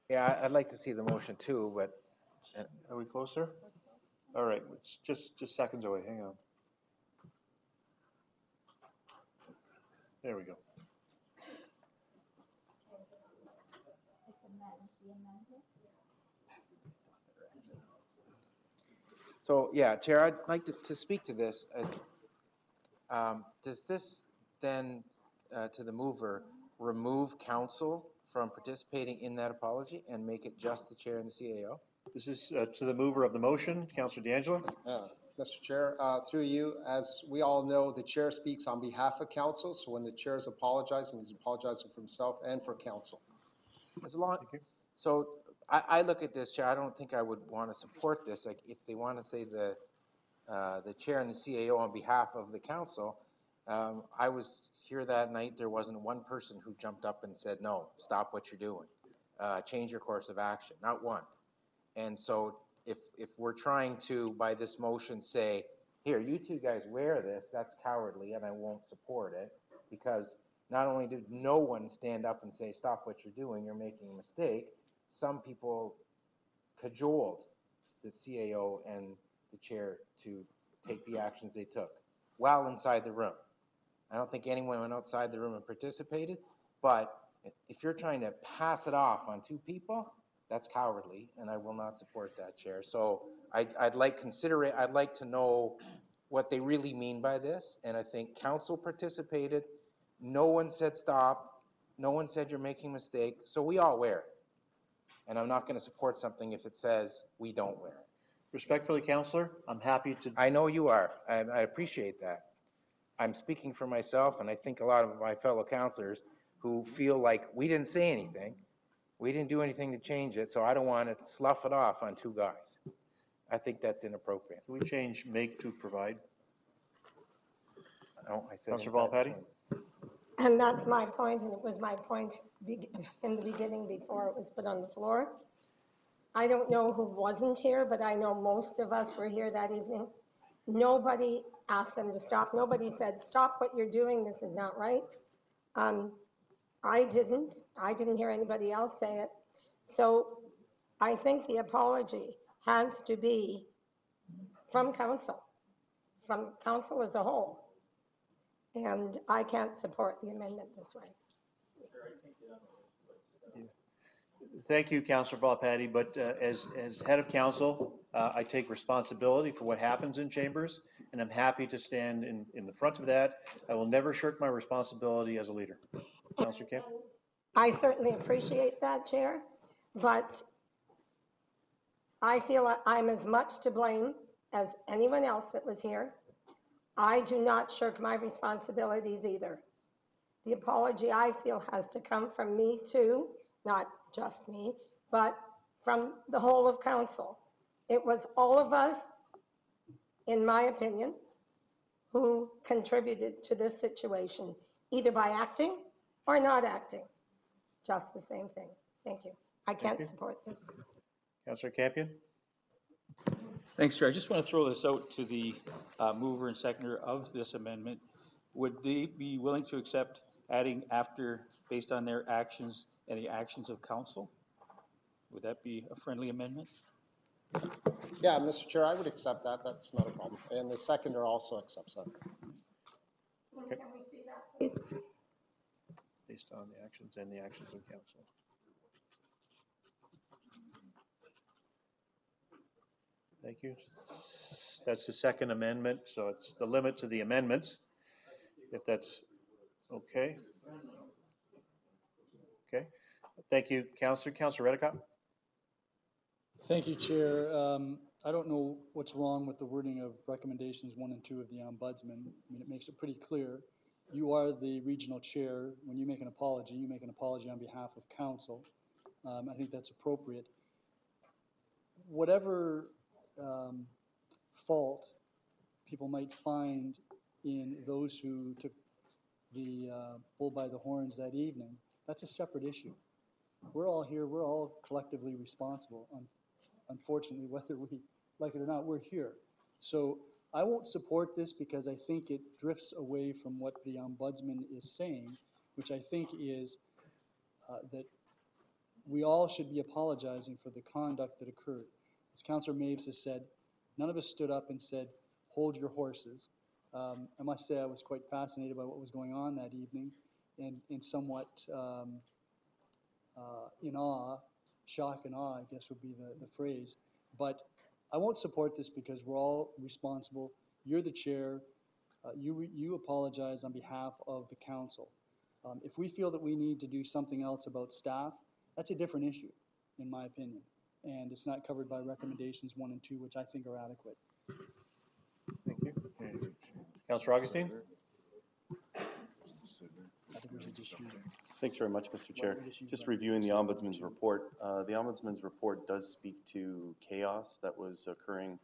Yeah, I'd like to see the motion too, but Are we closer? All right, it's just seconds away, hang on. There we go. so, yeah, Chair, I'd like to speak to this. Does this then, to the mover, remove council from participating in that apology and make it just the chair and the CAO? This is to the mover of the motion, Councillor D'Angelo. Mr. Chair, through you, as we all know, the chair speaks on behalf of council, so when the chair is apologizing, he's apologizing for himself and for council. So I look at this, Chair, I don't think I would want to support this. Like, if they want to say the chair and the CAO on behalf of the council, I was here that night, there wasn't one person who jumped up and said, no, stop what you're doing. Change your course of action, not one. And so if we're trying to, by this motion, say, here, you two guys wear this, that's cowardly and I won't support it, because not only did no one stand up and say, stop what you're doing, you're making a mistake, some people cajoled the CAO and the chair to take the actions they took while inside the room. I don't think anyone went outside the room and participated, but if you're trying to pass it off on two people, that's cowardly, and I will not support that, Chair. So I'd like to know what they really mean by this, and I think council participated. No one said stop. No one said you're making a mistake, so we all wear it. And I'm not going to support something if it says we don't wear it. Respectfully, Councillor, I'm happy to. I know you are. I appreciate that. I'm speaking for myself, and I think a lot of my fellow councillors who feel like we didn't say anything. We didn't do anything to change it, so I don't want to slough it off on two guys. I think that's inappropriate. Can we change make to provide? No, I said Councillor Volpatti? And that's my point, and it was my point in the beginning before it was put on the floor. I don't know who wasn't here, but I know most of us were here that evening. Nobody asked them to stop. Nobody said, stop what you're doing, this is not right. I didn't hear anybody else say it. So I think the apology has to be from council as a whole. And I can't support the amendment this way. Thank you, Councillor Volpatti, but as head of council, I take responsibility for what happens in chambers, and I'm happy to stand in the front of that. I will never shirk my responsibility as a leader. Councillor Kemp? I certainly appreciate that, Chair, but I feel I'm as much to blame as anyone else that was here. I do not shirk my responsibilities either. The apology, I feel, has to come from me too, not just me, but from the whole of council. It was all of us, in my opinion, who contributed to this situation, either by acting or not acting. Just the same thing. Thank you. I can't support this. Councillor Campion? Thanks, Chair. I just want to throw this out to the mover and seconder of this amendment. Would they be willing to accept adding after, based on their actions and the actions of council? Would that be a friendly amendment? Yeah, Mr. Chair, I would accept that. That's not a problem. And the seconder also accepts that. Okay. Can we see that, please? Based on the actions and the actions of council. Thank you. That's the second amendment, so it's the limit to the amendments, if that's okay. Okay. Thank you, Councillor. Councillor Redicott? Thank you, Chair. I don't know what's wrong with the wording of recommendations 1 and 2 of the Ombudsman. I mean, it makes it pretty clear. you are the regional chair. When you make an apology, you make an apology on behalf of council. I think that's appropriate. Whatever fault people might find in those who took the bull by the horns that evening, that's a separate issue. We're all here, we're all collectively responsible. Unfortunately, whether we like it or not, we're here. So I won't support this because I think it drifts away from what the ombudsman is saying, which I think is that we all should be apologizing for the conduct that occurred. As Councillor Maves has said, none of us stood up and said, hold your horses. I must say I was quite fascinated by what was going on that evening and somewhat in awe, shock and awe, I guess would be the phrase. But I won't support this because we're all responsible. You're the chair. You apologize on behalf of the council. If we feel that we need to do something else about staff, that's a different issue, in my opinion. And it's not covered by recommendations 1 and 2, which I think are adequate. Thank you. Councillor Augustine? I think we should just use it. Thanks very much, Mr. Chair. Just reviewing the Ombudsman's report. The Ombudsman's report does speak to chaos that was occurring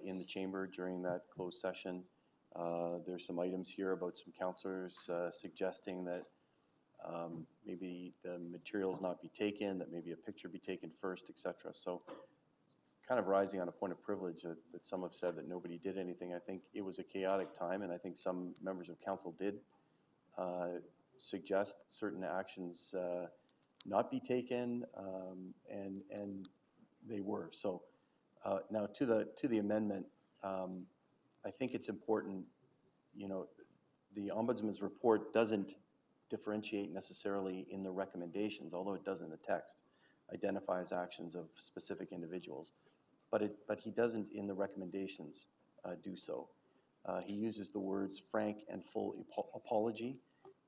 in the chamber during that closed session. There's some items here about some councillors suggesting that maybe the materials not be taken, that maybe a picture be taken first, etc. So kind of rising on a point of privilege that some have said that nobody did anything. I think it was a chaotic time, and I think some members of council did suggest certain actions not be taken, and they were. So now to the amendment, I think it's important, you know, the Ombudsman's report doesn't differentiate necessarily in the recommendations, although it does in the text, identifies actions of specific individuals, but he doesn't in the recommendations do so. He uses the words frank and full apology,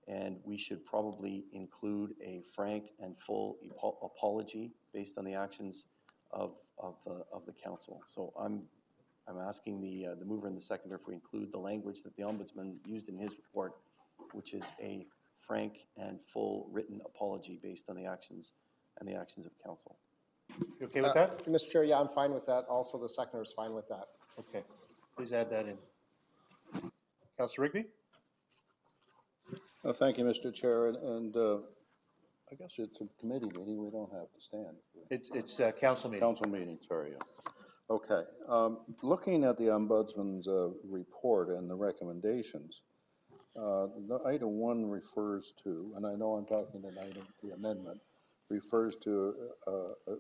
and we should probably include a frank and full apology based on the actions of the council. So I'm asking the mover and the seconder if we include the language that the Ombudsman used in his report, which is a frank and full written apology based on the actions of council. You okay with that? Mr. Chair, yeah, I'm fine with that. Also, the seconder is fine with that. Okay. Please add that in. Councillor Rigby? Thank you, Mr. Chair, and I guess it's a committee meeting. We don't have to stand. It's a council meeting. Council meeting, sorry. Yeah. Okay. Looking at the Ombudsman's report and the recommendations, item 1 refers to, and I know I'm talking tonight, the amendment, refers to an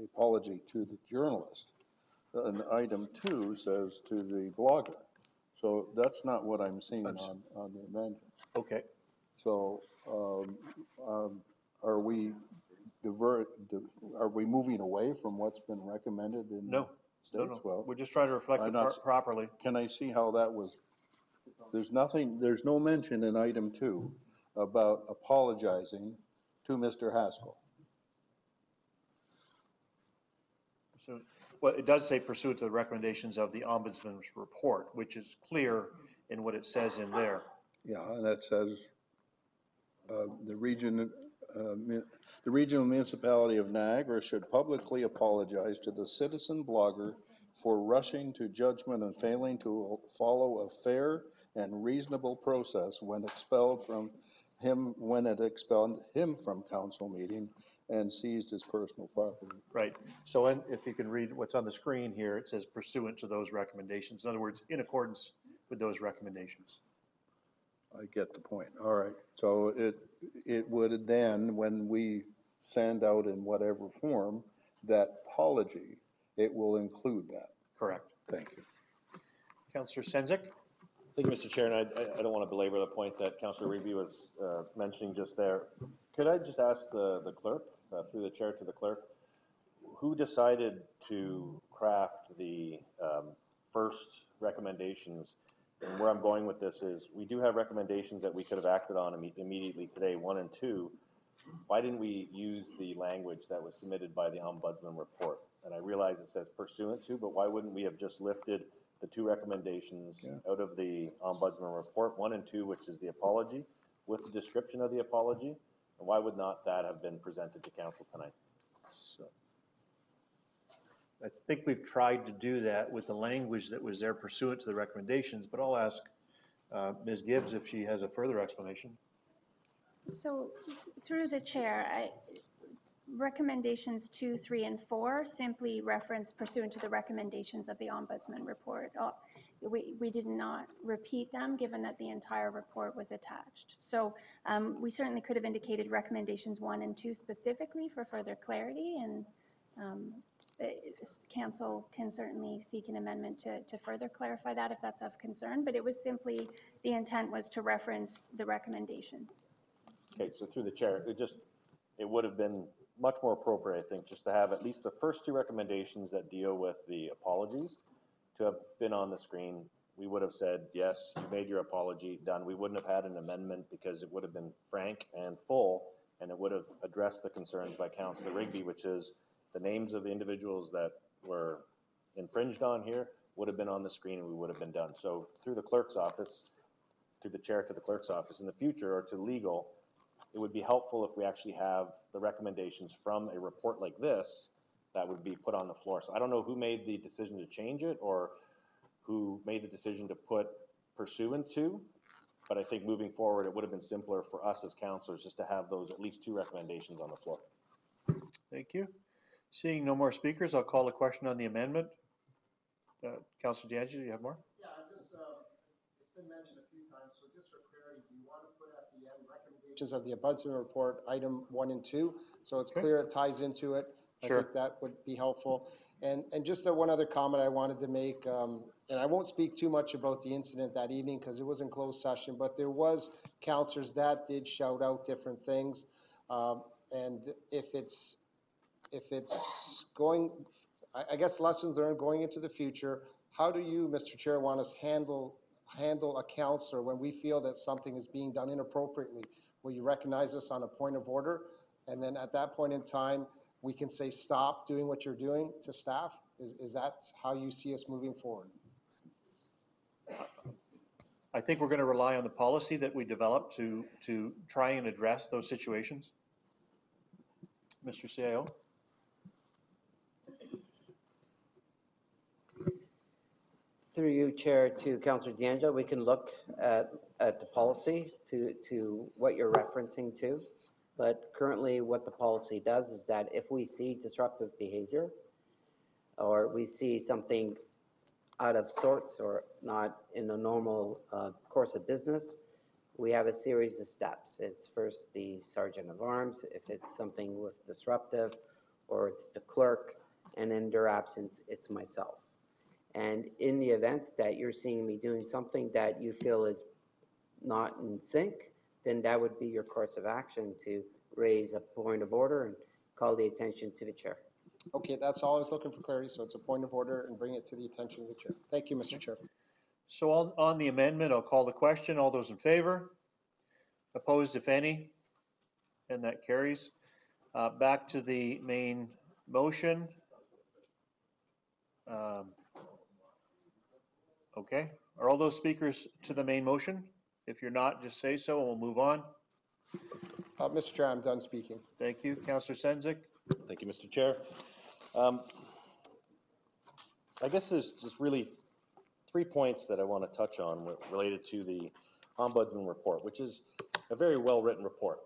apology to the journalist. And item 2 says to the blogger. So that's not what I'm seeing on the amendment. Okay. So are we moving away from what's been recommended in No. states? No. Well, we're just trying to reflect it properly. Can I see how that was? There's no mention in item 2 about apologizing to Mr. Haskell. So, well, it does say pursuant to the recommendations of the Ombudsman's report, which is clear in what it says in there. Yeah, and that says the regional municipality of Niagara should publicly apologize to the citizen blogger for rushing to judgment and failing to follow a fair and reasonable process when it expelled him from council meeting and seized his personal property. Right. So if you can read what's on the screen here, it says pursuant to those recommendations. In other words, in accordance with those recommendations. I get the point. All right. So it would then, when we send out in whatever form that apology, it will include that. Correct. Thank you. Councillor Senzik? Thank you, Mr. Chair, and I don't want to belabor the point that Councillor Rigby was mentioning just there. Could I just ask the clerk, through the chair to the clerk, who decided to craft the first recommendations? And where I'm going with this is, we do have recommendations that we could have acted on immediately today, 1 and 2. Why didn't we use the language that was submitted by the Ombudsman report? And I realize it says pursuant to, but why wouldn't we have just lifted the the two recommendations out of the Ombudsman report, 1 and 2, which is the apology, with the description of the apology? And why would not that have been presented to council tonight? So, I think we've tried to do that with the language that was there pursuant to the recommendations, but I'll ask Ms. Gibbs if she has a further explanation. So through the chair, recommendations 2, 3, and 4 simply reference pursuant to the recommendations of the Ombudsman report. We did not repeat them, given that the entire report was attached. So we certainly could have indicated recommendations 1 and 2 specifically for further clarity, and council can certainly seek an amendment to further clarify that if that's of concern, but it was simply, the intent was to reference the recommendations. Okay, so through the chair, it would have been much more appropriate, I think, just to have at least the first 2 recommendations that deal with the apologies to have been on the screen. We would have said, yes, you made your apology, done. We wouldn't have had an amendment because it would have been frank and full, and it would have addressed the concerns by Councillor Rigby, which is the names of the individuals that were infringed on here would have been on the screen and we would have been done. So through the clerk's office, through the chair to the clerk's office, in the future, or to legal, it would be helpful if we actually have the recommendations from a report like this that would be put on the floor. So I don't know who made the decision to change it or who made the decision to put pursuant to, but I think moving forward, it would have been simpler for us as councillors just to have those at least 2 recommendations on the floor. Thank you. Seeing no more speakers, I'll call a question on the amendment. Councillor D'Angelo, you have more? Yeah, it's been mentioned a few times, so just for clarity, do you want to put at the end recommendations of the Ombudsman report, item 1 and 2, so it's clear it ties into it? Sure. I think that would be helpful. And just one other comment I wanted to make, and I won't speak too much about the incident that evening because it was in closed session, but there was councillors that did shout out different things. And if it's going, I guess lessons learned going into the future, how do you, Mr. Chair, want us handle a councillor when we feel that something is being done inappropriately? Will you recognize us on a point of order? And then at that point in time, we can say, stop doing what you're doing to staff? Is that how you see us moving forward? I think we're going to rely on the policy that we developed to try and address those situations. Mr. CIO? Through you, Chair, to Councillor D'Angelo, we can look at the policy to what you're referencing to. But currently what the policy does is that if we see disruptive behavior or we see something out of sorts or not in the normal course of business, we have a series of steps. It's first the Sergeant of Arms, if it's something with disruptive, or it's the clerk, and in their absence, it's myself. And in the event that you're seeing me doing something that you feel is not in sync, then that would be your course of action to raise a point of order and call the attention to the chair. Okay, that's all I was looking for clarity, so it's a point of order and bring it to the attention of the chair. Thank you, Mr. Chair. So on the amendment, I'll call the question. All those in favor? Opposed, if any? And that carries. Back to the main motion. Okay, are all those speakers to the main motion? If you're not, just say so and we'll move on. Mr. Chair, I'm done speaking. Thank you. Councillor Sendzik? Thank you, Mr. Chair. I guess there's just really 3 points that I want to touch on related to the Ombudsman report, which is a very well-written report.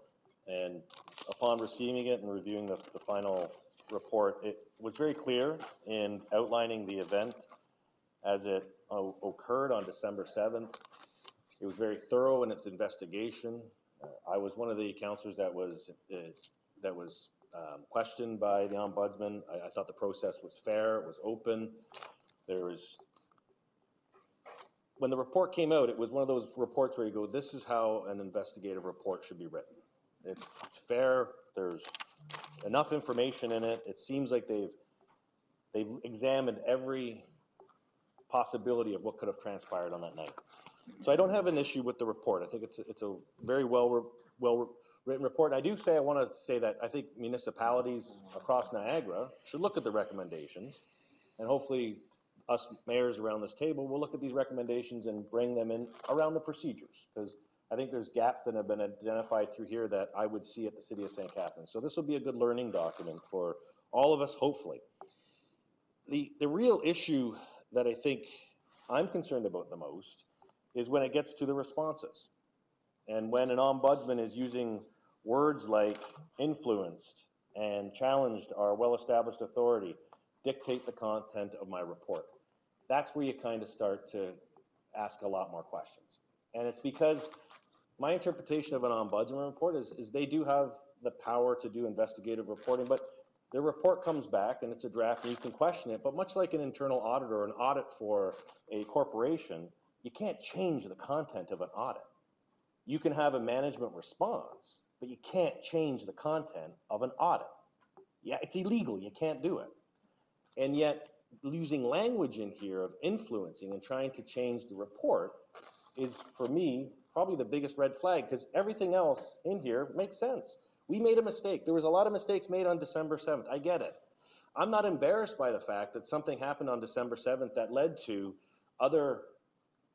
And upon receiving it and reviewing the final report, it was very clear in outlining the event as it occurred on December 7th. It was very thorough in its investigation. I was one of the councillors that was questioned by the Ombudsman. I thought the process was fair, it was open. When the report came out, it was one of those reports where you go, this is how an investigative report should be written. It's fair, there's enough information in it. It seems like they've examined every possibility of what could have transpired on that night. So I don't have an issue with the report. I think it's a very well written report. And I want to say that I think municipalities across Niagara should look at the recommendations, and hopefully us mayors around this table will look at these recommendations and bring them in around the procedures, because I think there's gaps that have been identified through here that I would see at the City of St. Catharines. So this will be a good learning document for all of us, hopefully. The real issue that I think I'm concerned about the most is when it gets to the responses. And when an ombudsman is using words like influenced and challenged our well-established authority, dictate the content of my report. That's where you kind of start to ask a lot more questions. And it's because my interpretation of an ombudsman report is they do have the power to do investigative reporting, but the report comes back and it's a draft and you can question it, but much like an internal audit or an audit for a corporation, you can't change the content of an audit. You can have a management response, but you can't change the content of an audit. Yeah, it's illegal, you can't do it. And yet, using language in here of influencing and trying to change the report is, for me, probably the biggest red flag, because everything else in here makes sense. We made a mistake. There was a lot of mistakes made on December 7th. I get it. I'm not embarrassed by the fact that something happened on December 7th that led to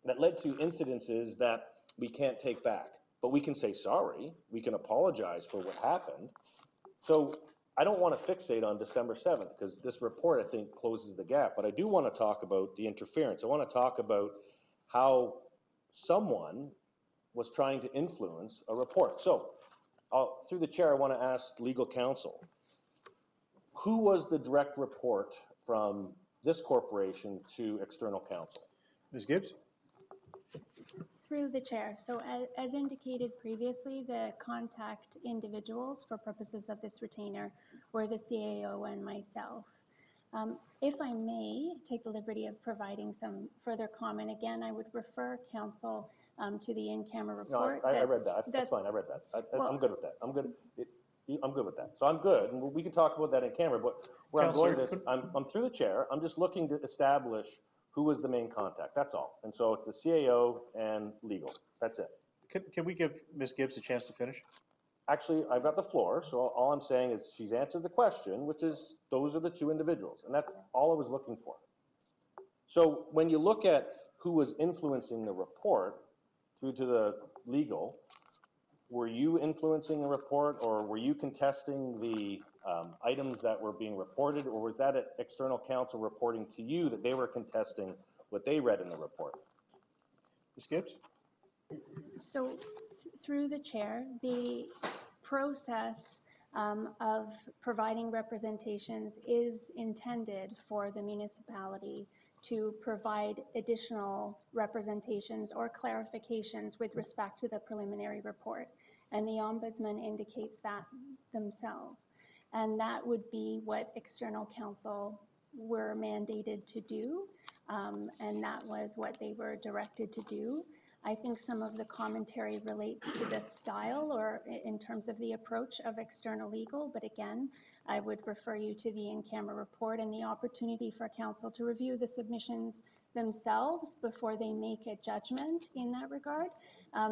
incidences that we can't take back. But we can say sorry. We can apologize for what happened. So I don't want to fixate on December 7th because this report, I think, closes the gap. But I do want to talk about the interference. I want to talk about how someone was trying to influence a report. So through the chair, I want to ask legal counsel, who was the direct report from this corporation to external counsel? Ms. Gibbs? Through the chair. So as indicated previously, the contact individuals for purposes of this retainer were the CAO and myself. If I may take the liberty of providing some further comment, again, I would refer council to the in-camera report. No, I read that. That's fine. I read that. I'm good with that. I'm good. I'm good with that. So I'm good, and we can talk about that in camera. But where Counselor, I'm going to, I'm through the chair. I'm just looking to establish who was the main contact. That's all. And so it's the CAO and legal. That's it. Can we give Ms. Gibbs a chance to finish? Actually, I've got the floor, so all I'm saying is she's answered the question, which is those are the two individuals, and that's all I was looking for. So when you look at who was influencing the report through to the legal, were you influencing the report, or were you contesting the items that were being reported, or was that external counsel reporting to you that they were contesting what they read in the report? Ms. Gibbs? So through the chair, the process of providing representations is intended for the municipality to provide additional representations or clarifications with respect to the preliminary report. And the ombudsman indicates that themselves. And that would be what external counsel were mandated to do. And that was what they were directed to do. I think some of the commentary relates to the style or in terms of the approach of external legal, but again, I would refer you to the in-camera report and the opportunity for council to review the submissions themselves before they make a judgment in that regard.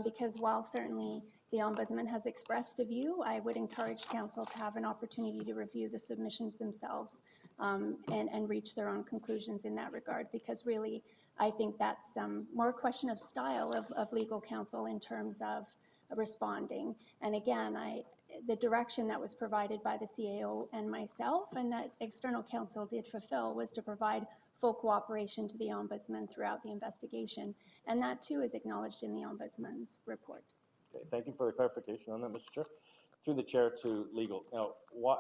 Because while certainly the ombudsman has expressed a view, I would encourage council to have an opportunity to review the submissions themselves and reach their own conclusions in that regard, because really, I think that's more a question of style of legal counsel in terms of responding. And again, the direction that was provided by the CAO and myself and that external counsel did fulfill was to provide full cooperation to the ombudsman throughout the investigation. And that too is acknowledged in the ombudsman's report. Okay, thank you for the clarification on that, Mr. Chair. Through the chair to legal. Now,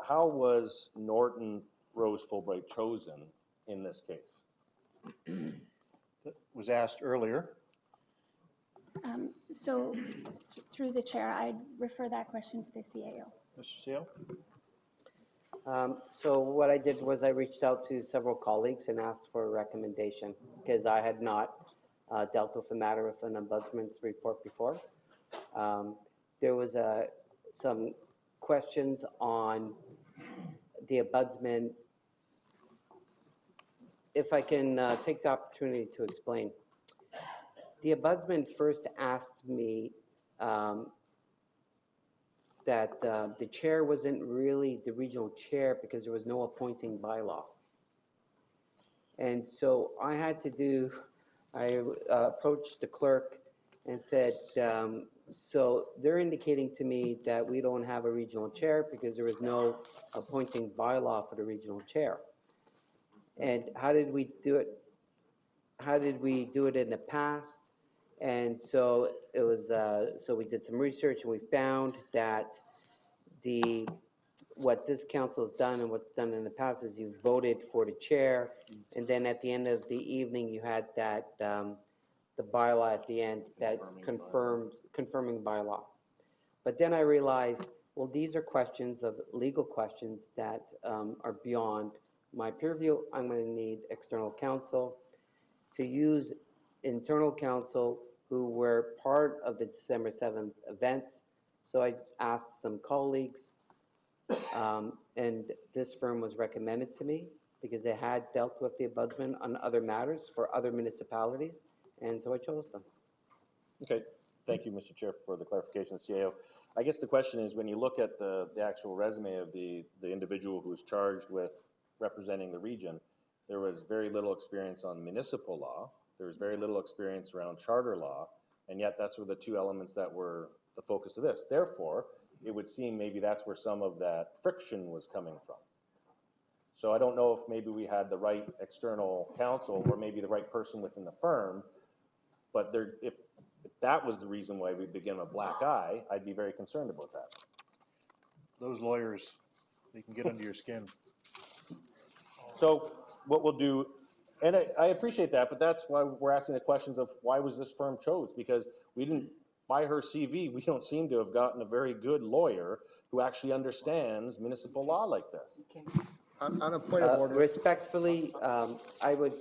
how was Norton Rose Fulbright chosen in this case? That was asked earlier. So through the chair, I'd refer that question to the CAO. Mr. CAO? So what I did was I reached out to several colleagues and asked for a recommendation because I had not dealt with a matter of an ombudsman's report before. There was some questions on the ombudsman. If I can take the opportunity to explain. The ombudsman first asked me that the chair wasn't really the regional chair because there was no appointing bylaw. And so I approached the clerk and said, so they're indicating to me that we don't have a regional chair because there was no appointing bylaw for the regional chair. And how did we do it? How did we do it in the past? And so it was, so we did some research and we found that what this council has done and what's done in the past is you voted for the chair, and then at the end of the evening, you had that, the bylaw at the end that confirming bylaw. But then I realized, well, these are questions of legal questions that are beyond my purview. I'm going to need external counsel to use internal counsel who were part of the December 7th events. So I asked some colleagues, and this firm was recommended to me because they had dealt with the ombudsman on other matters for other municipalities, and so I chose them. Okay, thank you, Mr. Chair, for the clarification of CAO. I guess the question is, when you look at the actual resume of the individual who was charged with representing the region, there was very little experience on municipal law, there was very little experience around charter law, and yet that's were the two elements that were the focus of this. Therefore, it would seem maybe that's where some of that friction was coming from. So I don't know if maybe we had the right external counsel or maybe the right person within the firm, but if that was the reason why we begin a black eye, I'd be very concerned about that. Those lawyers, they can get under your skin. So what we'll do, and I appreciate that, but that's why we're asking the questions of why was this firm chose? Because we didn't, by her CV, we don't seem to have gotten a very good lawyer who actually understands municipal law like this. On a point of order. Respectfully, I would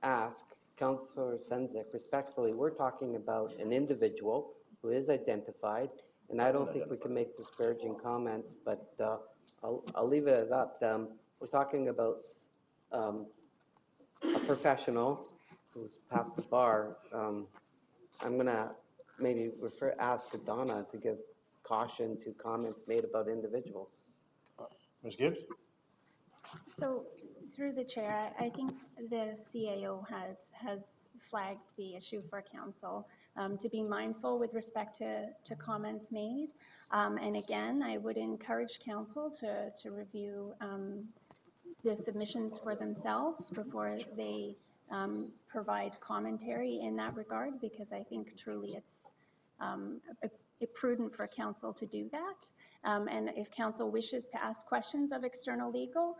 ask Councillor Senzik, respectfully, we're talking about an individual who is identified, and I don't think we can make disparaging comments, but I'll leave it at that. We're talking about a professional who's passed the bar. I'm going to maybe ask Donna to give caution to comments made about individuals. Ms. Gibbs? So through the chair, I think the CAO has flagged the issue for council to be mindful with respect to comments made. And again, I would encourage council to review the submissions for themselves before they provide commentary in that regard, because I think truly it's prudent for council to do that. And if council wishes to ask questions of external legal,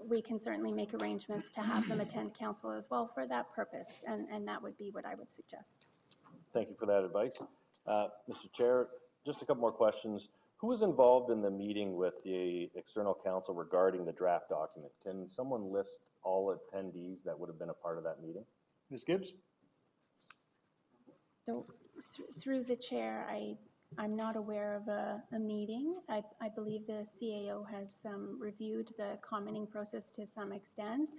we can certainly make arrangements to have them attend council as well for that purpose, and that would be what I would suggest. Thank you for that advice. Mr. Chair, just a couple more questions. Who was involved in the meeting with the external counsel regarding the draft document? Can someone list all attendees that would have been a part of that meeting? Ms. Gibbs? So through the chair, I'm not aware of a meeting. I believe the CAO has reviewed the commenting process to some extent.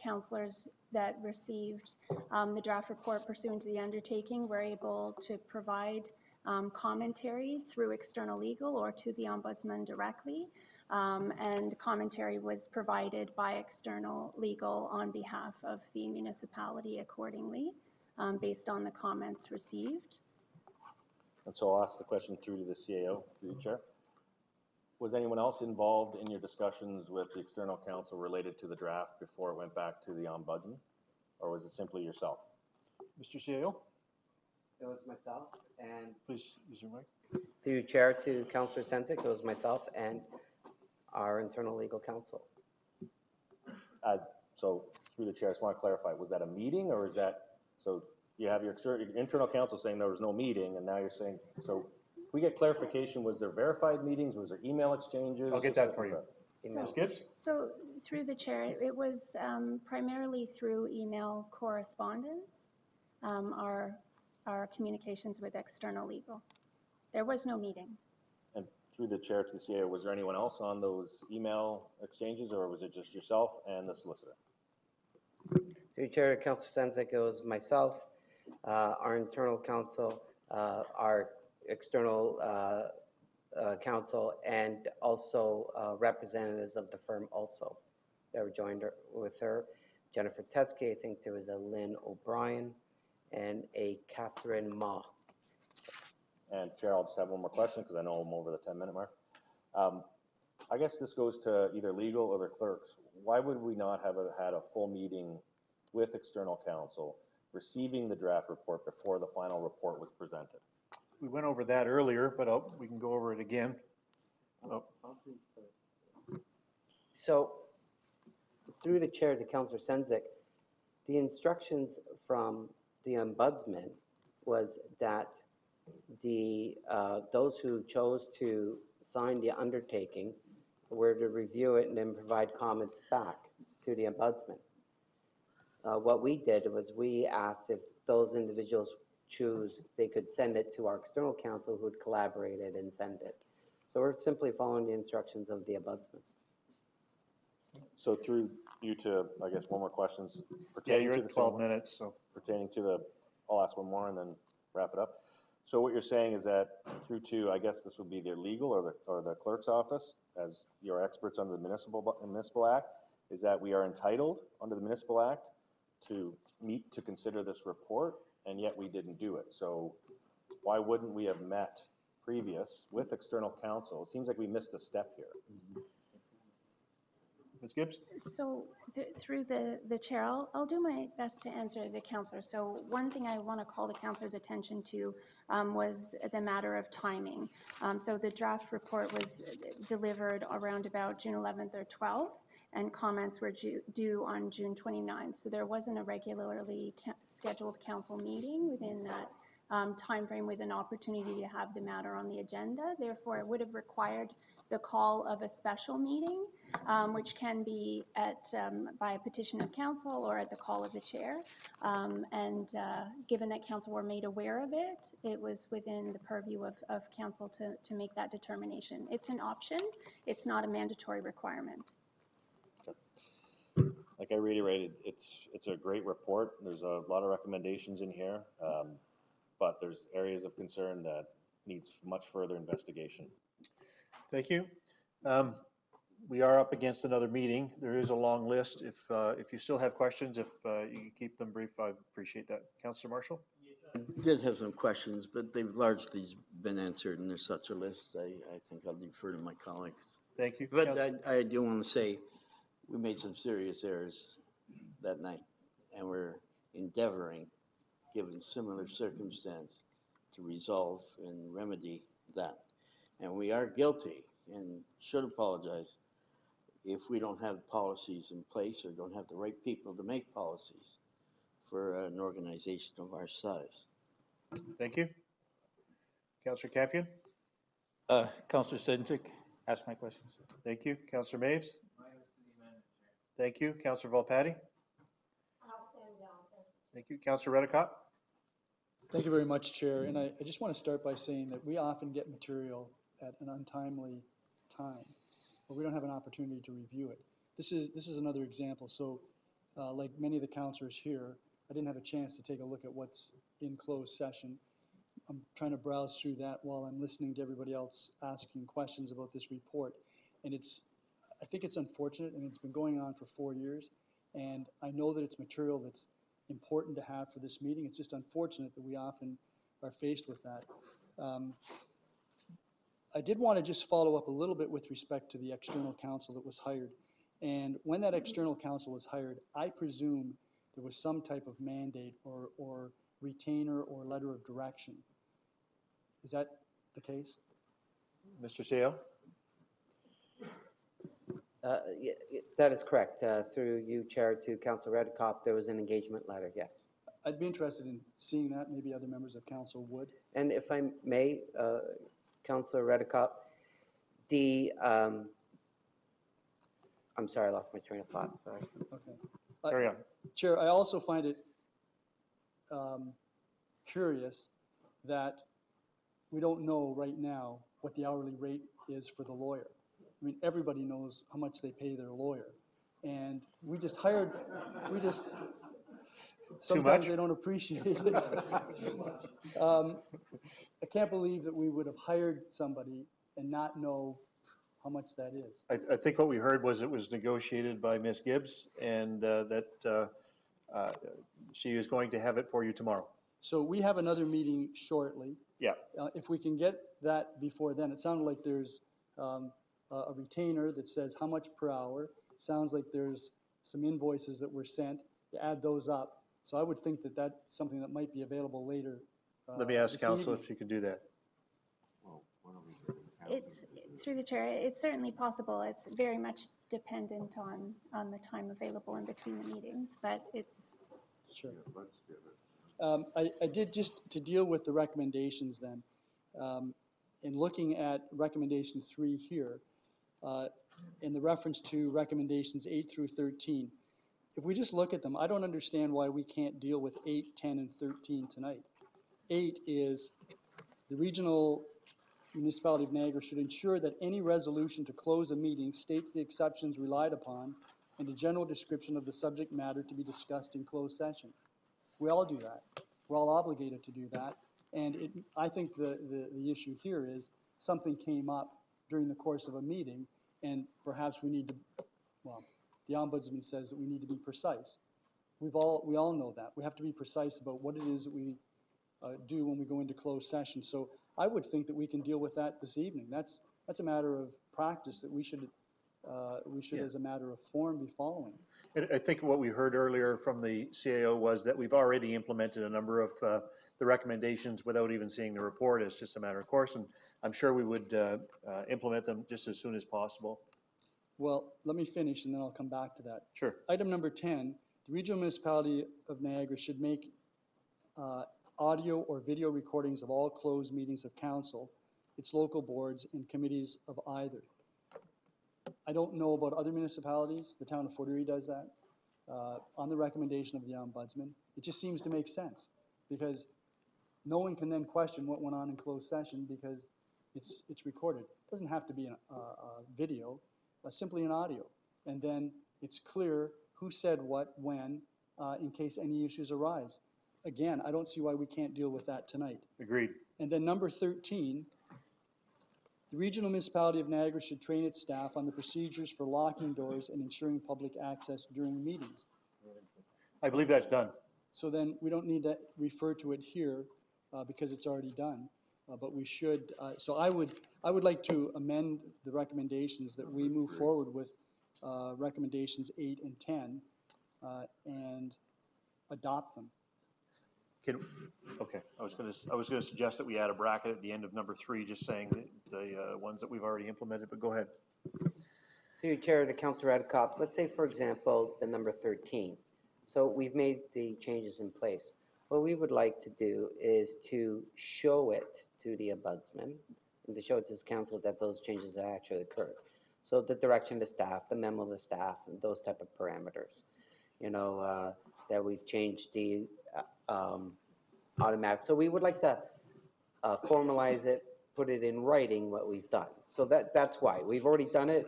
Councillors that received the draft report pursuant to the undertaking were able to provide commentary through external legal or to the Ombudsman directly, and commentary was provided by external legal on behalf of the municipality accordingly, based on the comments received. And so I'll ask the question through to the CAO, through the chair. Was anyone else involved in your discussions with the external counsel related to the draft before it went back to the Ombudsman? Or was it simply yourself? Mr. CAO? It was myself and... Please use your mic. Through chair to Councillor Senzik, it was myself and our internal legal counsel. So through the chair, I just want to clarify, was that a meeting or is that, so you have your internal counsel saying there was no meeting and now you're saying, so we get clarification, was there verified meetings, was there email exchanges? I'll get that for you. Email. Ms. Gibbs? So through the chair, it was primarily through email correspondence, our communications with external legal. There was no meeting. And through the chair to the CAO, was there anyone else on those email exchanges or was it just yourself and the solicitor? Through chair to Councillor Senzik, it was myself, our internal counsel, our external counsel, and also representatives of the firm also that were joined with her. Jennifer Teskey, I think there was a Lynn O'Brien, and a Catherine Ma. And Chair, I'll just have one more question because I know I'm over the 10-minute mark. I guess this goes to either legal or the clerks. Why would we not have had a full meeting with external counsel, receiving the draft report before the final report was presented? We went over that earlier, but we can go over it again. Oh. So, through the chair to Councillor Sendzik, the instructions from the ombudsman was that those who chose to sign the undertaking were to review it and then provide comments back to the ombudsman. What we did was we asked if those individuals choose, they could send it to our external counsel who would collaborate it and send it. So we're simply following the instructions of the ombudsman. So through you to, I guess, one more questions. Yeah, you're at 12 minutes, so. Pertaining to the, I'll ask one more and then wrap it up. So what you're saying is that through to, I guess this would be the legal or the clerk's office, as your experts under the Municipal Act, is that we are entitled under the Municipal Act to meet to consider this report, and yet we didn't do it. So why wouldn't we have met previous with external counsel? It seems like we missed a step here. Ms. Gibbs? So through the chair, I'll do my best to answer the councillor. So one thing I want to call the councillor's attention to was the matter of timing. So the draft report was delivered around about June 11th or 12th, and comments were due on June 29th. So there wasn't a regularly scheduled council meeting within that time frame with an opportunity to have the matter on the agenda. Therefore, it would have required the call of a special meeting, which can be by a petition of council or at the call of the chair. Given that council were made aware of it, it was within the purview of council to make that determination. It's an option. It's not a mandatory requirement. Like I reiterated, it's a great report. There's a lot of recommendations in here, but there's areas of concern that needs much further investigation. Thank you. We are up against another meeting. There is a long list. If you still have questions, if you can keep them brief, I appreciate that. Councillor Marshall? I did have some questions, but they've largely been answered, and there's such a list. I think I'll defer to my colleagues. Thank you. But I do want to say we made some serious errors that night, and we're endeavoring, given similar circumstance, to resolve and remedy that. And we are guilty and should apologize if we don't have policies in place or don't have the right people to make policies for an organization of our size. Thank you. Councillor Campion? Councillor Sendzik, ask my questions. Thank you. Councillor Maves? Thank you. Councillor Volpatti? Thank you. Councillor Redicott? Thank you very much, Chair. And I just want to start by saying that we often get material at an untimely time, but we don't have an opportunity to review it. This is another example. So like many of the councillors here, I didn't have a chance to take a look at what's in closed session. I'm trying to browse through that while I'm listening to everybody else asking questions about this report. And I think it's unfortunate, and it's been going on for 4 years. And I know that it's material that's important to have for this meeting. It's just unfortunate that we often are faced with that. I did want to just follow up a little bit with respect to the external counsel that was hired. And when that external counsel was hired, I presume there was some type of mandate or retainer or letter of direction. Is that the case? Mr. Seo? Yeah, that is correct. Through you, Chair, to Councillor Redicott, there was an engagement letter, yes. I'd be interested in seeing that. Maybe other members of council would. And if I may, Councillor Redicott, I'm sorry, I lost my train of thought, sorry. Okay. Carry on. Chair, I also find it curious that we don't know right now what the hourly rate is for the lawyer. I mean, everybody knows how much they pay their lawyer. And sometimes they don't appreciate it. I can't believe that we would have hired somebody and not know how much that is. I think what we heard was it was negotiated by Ms. Gibbs and that she is going to have it for you tomorrow. So we have another meeting shortly. Yeah. If we can get that before then, it sounded like there's a retainer that says how much per hour. It sounds like there's some invoices that were sent. You add those up. So I would think that that's something that might be available later. Let me ask this council evening. if she can do that. It's, through the chair, it's certainly possible. It's very much dependent on the time available in between the meetings, but it's. Sure. I did, just to deal with the recommendations then, in looking at recommendation 3 here, in the reference to recommendations 8 through 13, if we just look at them, I don't understand why we can't deal with 8, 10, and 13 tonight. 8 is the regional municipality of Niagara should ensure that any resolution to close a meeting states the exceptions relied upon and a general description of the subject matter to be discussed in closed session. We all do that. We're all obligated to do that. And I think the issue here is something came up during the course of a meeting, and perhaps we need to, well, the Ombudsman says that we need to be precise. We all know that. We have to be precise about what it is that we do when we go into closed session. So I would think that we can deal with that this evening. That's a matter of practice that we should, as a matter of form, be following. And I think what we heard earlier from the CAO was that we've already implemented a number of the recommendations without even seeing the report. It's just a matter of course, and I'm sure we would implement them just as soon as possible. Well, let me finish and then I'll come back to that. Sure. Item number 10, the Regional Municipality of Niagara should make audio or video recordings of all closed meetings of council, its local boards, and committees of either. I don't know about other municipalities. The town of Fort Erie does that on the recommendation of the Ombudsman. It just seems to make sense because no one can then question what went on in closed session because it's recorded. It doesn't have to be a video, simply an audio. And then it's clear who said what, when, in case any issues arise. Again, I don't see why we can't deal with that tonight. Agreed. And then number 13, the Regional Municipality of Niagara should train its staff on the procedures for locking doors and ensuring public access during meetings. I believe that's done. So then we don't need to refer to it here because it's already done. But we should, so I would like to amend the recommendations that we move forward with recommendations 8 and 10 and adopt them. Okay, I was going to suggest that we add a bracket at the end of number 3, just saying the ones that we've already implemented, but go ahead. Through your chair to Councilor Adcock, let's say, for example, the number 13. So we've made the changes in place. What we would like to do is to show it to the Ombudsman and to show it to the council that those changes have actually occurred. So the direction to staff, the memo to staff, and those type of parameters. You know, that we've changed the automatic. So we would like to formalize it, put it in writing what we've done. So that's why. We've already done it,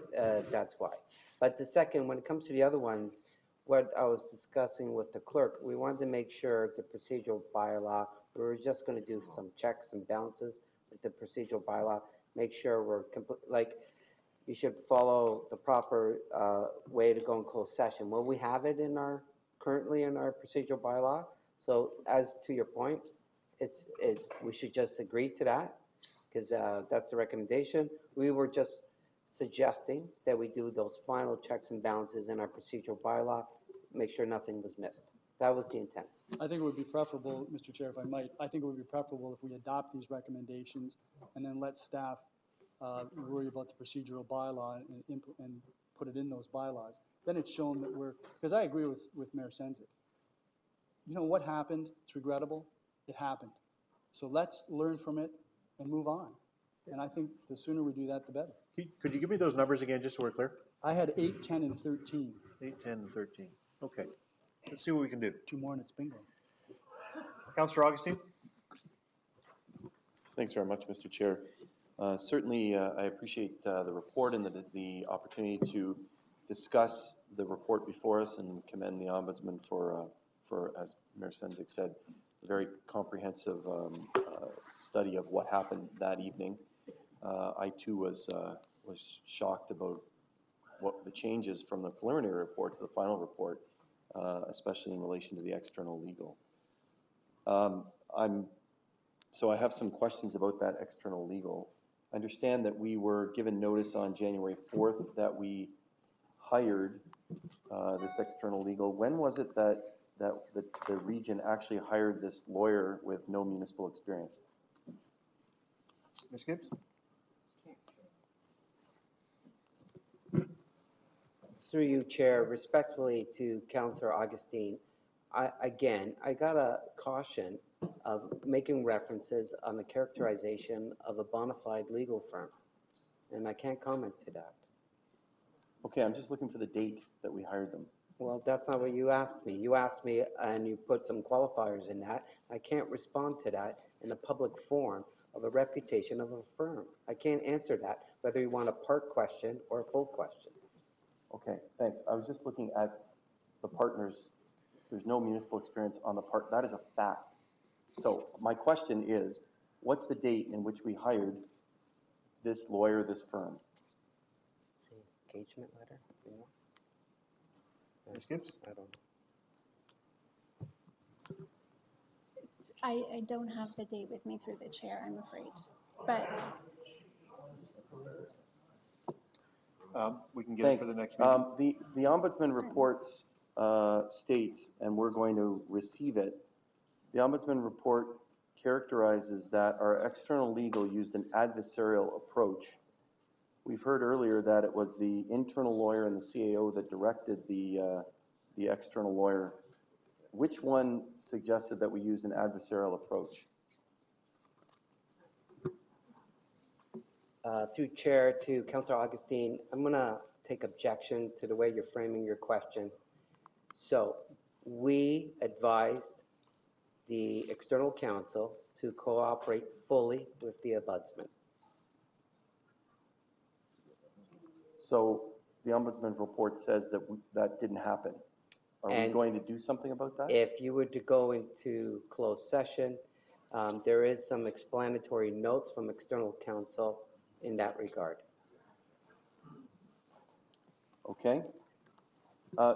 that's why. But the second, when it comes to the other ones, what I was discussing with the clerk, we wanted to make sure the procedural bylaw, we were just going to do some checks and balances with the procedural bylaw, make sure we're complete, like you should follow the proper way to go in closed session. Well, we have it in currently in our procedural bylaw. So as to your point, we should just agree to that because that's the recommendation. We were just suggesting that we do those final checks and balances in our procedural bylaw, make sure nothing was missed. That was the intent. I think it would be preferable, Mr. Chair, if I might, I think it would be preferable if we adopt these recommendations and then let staff worry about the procedural bylaw and put it in those bylaws. Then it's shown that because I agree with Mayor Senzik. You know what happened? It's regrettable. It happened. So let's learn from it and move on. And I think the sooner we do that, the better. Could you give me those numbers again, just so we're clear? I had 8, 10, and 13. 8, 10, and 13. Okay. Let's see what we can do. 2 more and it's bingo. Councillor Augustine? Thanks very much, Mr. Chair. Certainly, I appreciate the report and the opportunity to discuss the report before us and commend the Ombudsman for as Mayor Senzik said, a very comprehensive study of what happened that evening. I too was was shocked about what the changes from the preliminary report to the final report, especially in relation to the external legal. So I have some questions about that external legal. I understand that we were given notice on January 4th that we hired this external legal. When was it that the region actually hired this lawyer with no municipal experience? Ms. Gibbs? Through you, Chair, respectfully to Councillor Augustine, I gotta caution of making references on the characterization of a bona fide legal firm, and I can't comment to that. Okay, I'm just looking for the date that we hired them. Well, that's not what you asked me. You asked me, and you put some qualifiers in that. I can't respond to that in a public forum of a reputation of a firm. I can't answer that, whether you want a part question or a full question. Okay, thanks. I was just looking at the partners. There's no municipal experience on the part. That is a fact. So my question is, what's the date in which we hired this lawyer, this firm? Engagement letter? Ms. Gibbs? I don't know. I don't have the date with me through the chair, I'm afraid. But We can get it for the next meeting. The Ombudsman reports states, and we're going to receive it, the Ombudsman report characterizes that our external legal used an adversarial approach. We've heard earlier that it was the internal lawyer and the CAO that directed the external lawyer. Which one suggested that we use an adversarial approach? Through Chair to Councillor Augustine, I'm going to take objection to the way you're framing your question. So we advised the external counsel to cooperate fully with the Ombudsman. So the Ombudsman report says that that didn't happen. Are we going to do something about that? If you were to go into closed session, there is some explanatory notes from external counsel in that regard. Okay.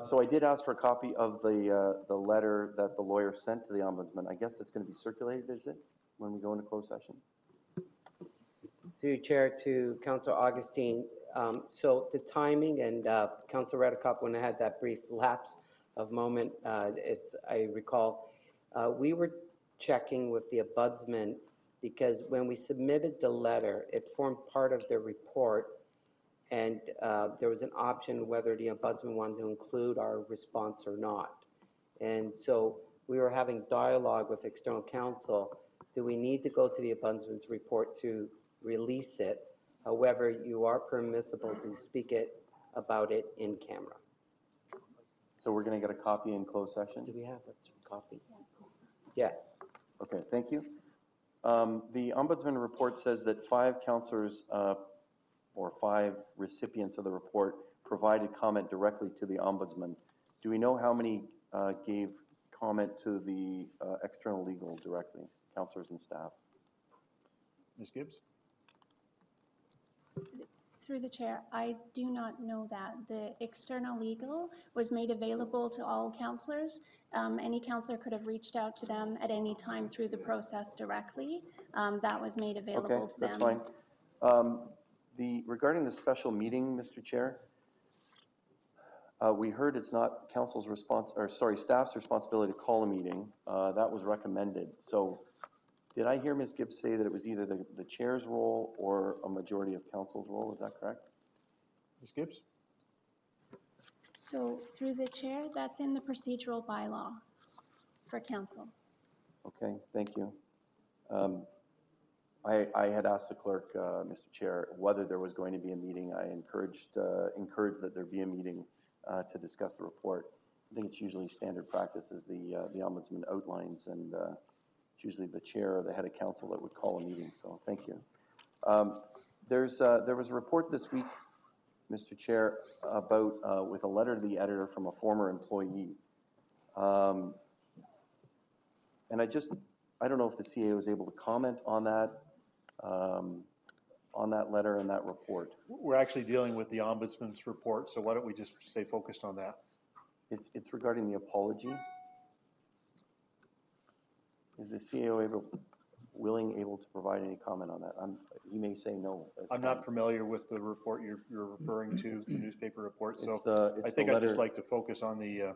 So I did ask for a copy of the letter that the lawyer sent to the Ombudsman. I guess it's going to be circulated, is it, when we go into closed session? Through Chair to Councillor Augustine, so the timing and Councillor Redekop, when I had that brief lapse of moment, I recall, we were checking with the Ombudsman because when we submitted the letter, it formed part of the report, and there was an option whether the Ombudsman wanted to include our response or not. And so we were having dialogue with external counsel. Do we need to go to the Ombudsman's report to release it? However, you are permissible to speak about it in camera. So we're going to get a copy in closed session? Do we have a copy? Yes. Okay, thank you. The Ombudsman report says that 5 councillors or 5 recipients of the report provided comment directly to the Ombudsman. Do we know how many gave comment to the external legal directly, councillors and staff? Ms. Gibbs? through the chair, I do not know that. The external legal was made available to all councillors. Any councillor could have reached out to them at any time through the process directly. That was made available to them. Okay, that's fine. Regarding the special meeting, Mr. Chair, we heard it's not council's staff's responsibility to call a meeting. That was recommended. So did I hear Ms. Gibbs say that it was either the chair's role or a majority of council's role? Is that correct? Ms. Gibbs? So through the chair, that's in the procedural bylaw for council. Okay, thank you. I had asked the clerk, Mr. Chair, whether there was going to be a meeting. I encouraged that there be a meeting to discuss the report. I think it's usually standard practice as the ombudsman outlines, and it's usually the chair or the head of council that would call a meeting, so thank you. There was a report this week, Mr. Chair, about with a letter to the editor from a former employee. And I don't know if the CA was able to comment on that. on that letter and that report. We're actually dealing with the ombudsman's report, so why don't we just stay focused on that? It's regarding the apology. Is the CAO able to provide any comment on that? He may say no. I'm not familiar with the report you're referring to, the newspaper report, so it's I think the I'd just letter- like to focus on the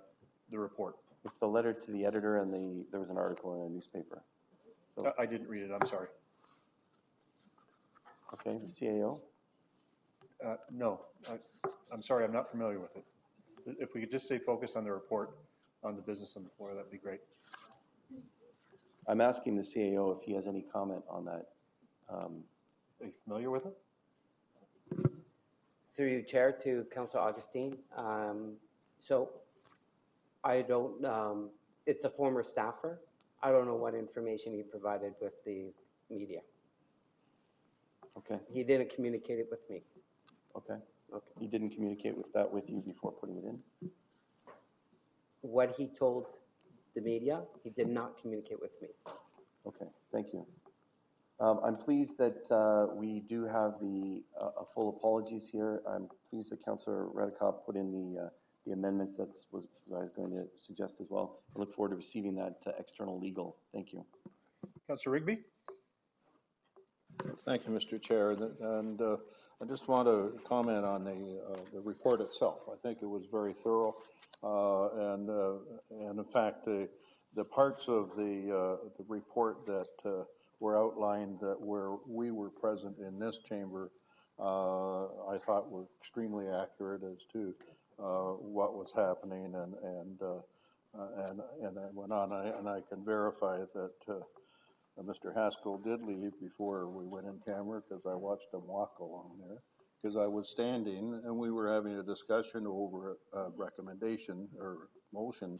report. It's the letter to the editor, and there was an article in a newspaper. So I didn't read it, I'm sorry. okay, the CAO. No, I'm sorry, I'm not familiar with it. If we could just stay focused on the report, on the business on the floor, that'd be great. I'm asking the CAO if he has any comment on that. Are you familiar with it? Through you, Chair, to Councillor Augustine. So I don't, it's a former staffer. I don't know what information he provided with the media. Okay. He didn't communicate it with me. Okay. Okay. He didn't communicate with you before putting it in? What he told the media, he did not communicate with me. Okay, thank you. I'm pleased that we do have a full apologies here. I'm pleased that Councillor Redekop put in the amendments that was I was going to suggest as well. I look forward to receiving that external legal. Thank you. Councillor Rigby? Thank you, Mr. Chair. And I just want to comment on the report itself. I think it was very thorough. And in fact, the parts of the report that were outlined that we were present in this chamber, I thought were extremely accurate as to what was happening, and I went on, and I can verify that Mr. Haskell did leave before we went in camera, because I watched him walk along there, because I was standing and we were having a discussion over a recommendation or motion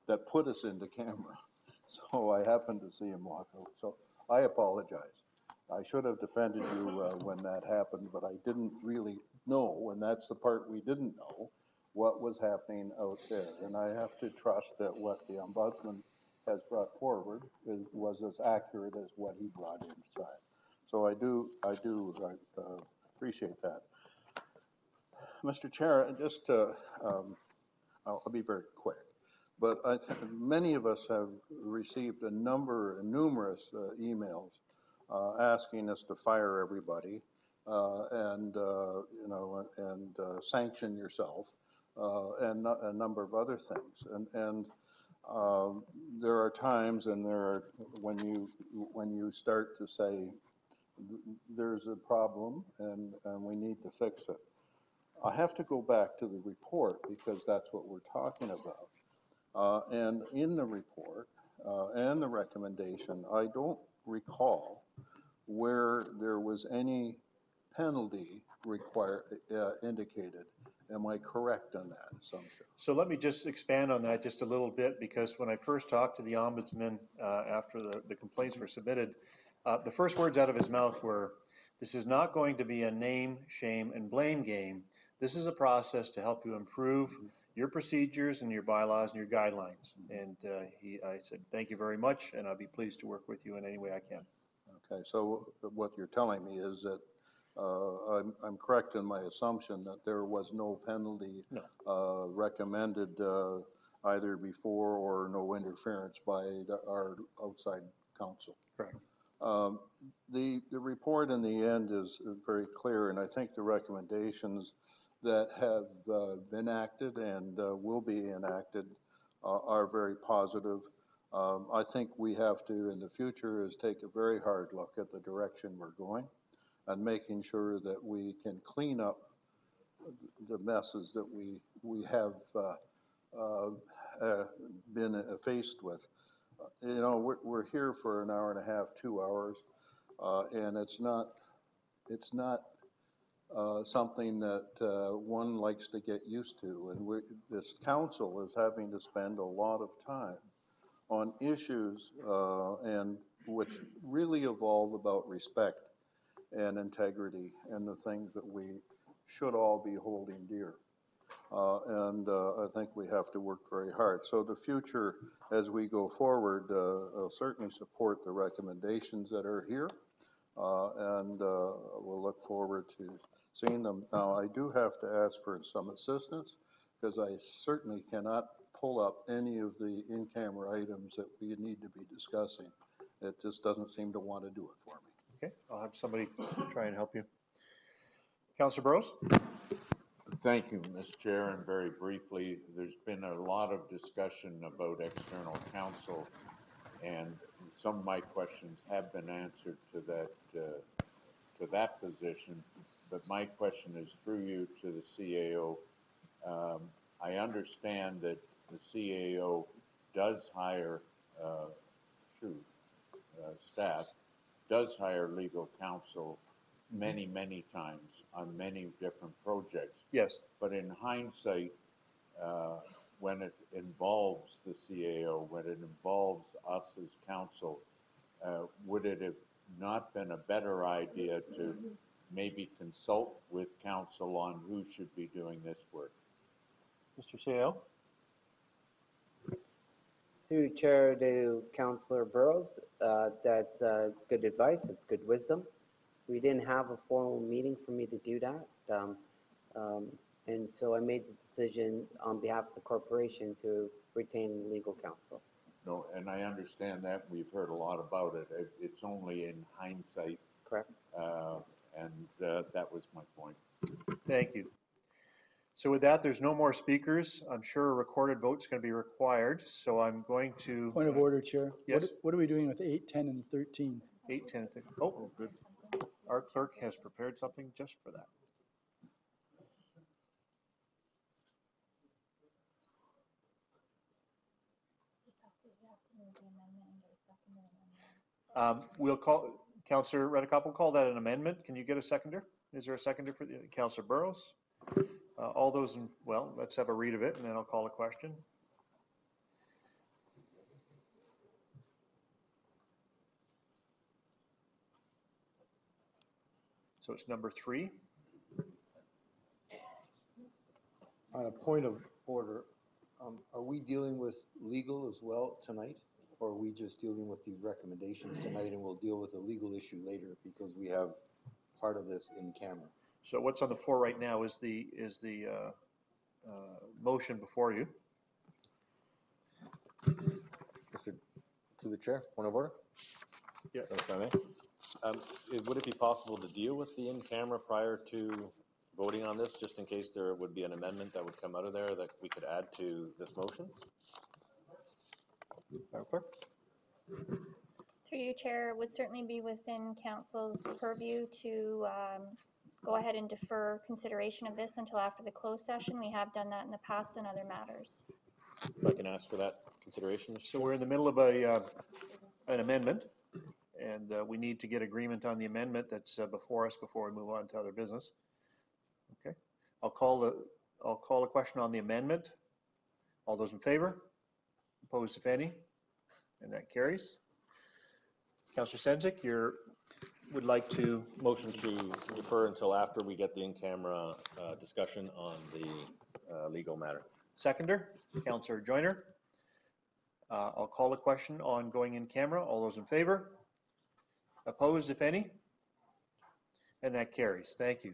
that put us into camera. So I happened to see him walk out. So I apologize. I should have defended you when that happened, but I didn't really know, and that's the part we didn't know, what was happening out there. And I have to trust that what the Ombudsman has brought forward was as accurate as what he brought inside. So I do appreciate that. Mr. Chair, just I'll be very quick, but I think many of us have received numerous emails asking us to fire everybody and sanction yourself and a number of other things. And there are times, and when you start to say there's a problem and we need to fix it. I have to go back to the report because that's what we're talking about. And in the report and the recommendation, I don't recall where there was any penalty indicated. Am I correct on that assumption? So let me just expand on that just a little bit, because when I first talked to the Ombudsman after the complaints were submitted, the first words out of his mouth were, "This is not going to be a name, shame, and blame game. This is a process to help you improve your procedures and your bylaws and your guidelines." And I said, "Thank you very much, and I'll be pleased to work with you in any way I can." Okay, so what you're telling me is that I'm correct in my assumption that there was no penalty recommended either before or no interference by our outside counsel. Correct. The report in the end is very clear, and I think the recommendations that have been acted and will be enacted are very positive. I think we have to, in the future, is take a very hard look at the direction we're going and making sure that we can clean up the messes that we have been faced with. You know, we're here for an hour and a half, 2 hours, and it's not something that one likes to get used to. And this council is having to spend a lot of time on issues and which really evolve about respect and integrity and the things that we should all be holding dear. I think we have to work very hard. So the future, as we go forward, I'll certainly support the recommendations that are here. and we'll look forward to seeing them. Now, I do have to ask for some assistance, because I certainly cannot pull up any of the in-camera items that we need to be discussing. It just doesn't seem to want to do it for me. Okay, I'll have somebody try and help you. Councillor Burrows? Thank you, Mr. Chair, and very briefly, there's been a lot of discussion about external counsel, and some of my questions have been answered to that position, but my question is through you to the CAO. I understand that the CAO does hire, through staff, does hire legal counsel many, many times on many different projects. Yes. But in hindsight, when it involves the CAO, when it involves us as council, would it have not been a better idea to maybe consult with council on who should be doing this work? Mr. CAO? Through Chair to Councillor Burrows, that's good advice, it's good wisdom. We didn't have a formal meeting for me to do that. And so I made the decision on behalf of the corporation to retain legal counsel. No, and I understand that. We've heard a lot about it. It's only in hindsight. Correct. And that was my point. Thank you. So with that, there's no more speakers. I'm sure a recorded vote's going to be required, so I'm going to... Point of order, Chair. Yes? What are we doing with 8, 10, and 13? 8, 10, 13. Oh, good. Our clerk has prepared something just for that. We'll call, Councillor Redekop will call that an amendment. Can you get a seconder? Is there a seconder for the Councillor Burrows? All those in, well, let's have a read of it and then I'll call a question. So it's number 3. On a point of order, are we dealing with legal as well tonight? Or are we just dealing with the recommendations tonight and we'll deal with a legal issue later because we have part of this in camera? So what's on the floor right now is the motion before you. Mr. Through the chair, point of order? Yeah. If I may. Would it be possible to deal with the in-camera prior to voting on this, just in case there would be an amendment that would come out of there that we could add to this motion? Through you, Chair, it would certainly be within Council's purview to go ahead and defer consideration of this until after the closed session. We have done that in the past on other matters. If I can ask for that consideration. So we're in the middle of an amendment, and we need to get agreement on the amendment that's before us before we move on to other business. Okay, I'll call a question on the amendment. All those in favor? Opposed, if any? And that carries. Councillor Sendzik, you would like to... Motion to defer until after we get the in-camera discussion on the legal matter. Seconder, Councillor Joyner. I'll call a question on going in camera. All those in favor? Opposed, if any? And that carries. Thank you.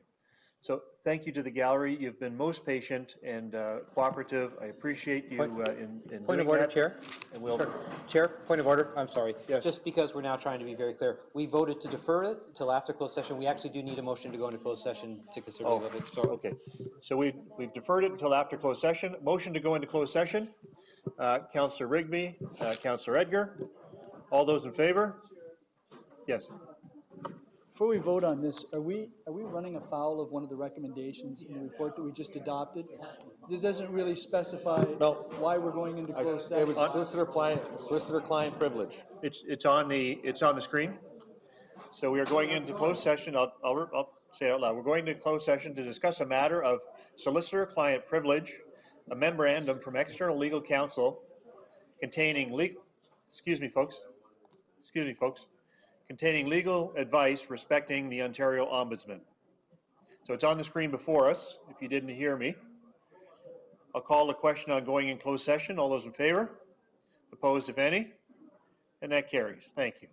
So thank you to the gallery. You've been most patient and cooperative. I appreciate you in Point of doing order, that. Chair. And we'll... Chair, point of order. I'm sorry. Yes. Just because we're now trying to be very clear. We voted to defer it till after closed session. We actually do need a motion to go into closed session to consider Oh, it. So, okay. So we've deferred it until after closed session. Motion to go into closed session. Councillor Rigby, Councillor Edgar. All those in favor? Yes. Before we vote on this, are we running afoul of one of the recommendations in the report that we just adopted? It doesn't really specify why we're going into closed session. It was solicitor-client privilege. It's on the screen. So we are going into closed session. I'll say it out loud. We're going to closed session to discuss a matter of solicitor-client privilege, a memorandum from external legal counsel containing containing legal advice respecting the Ontario Ombudsman. So it's on the screen before us, if you didn't hear me. I'll call the question on going in closed session. All those in favor? Opposed, if any? And that carries. Thank you.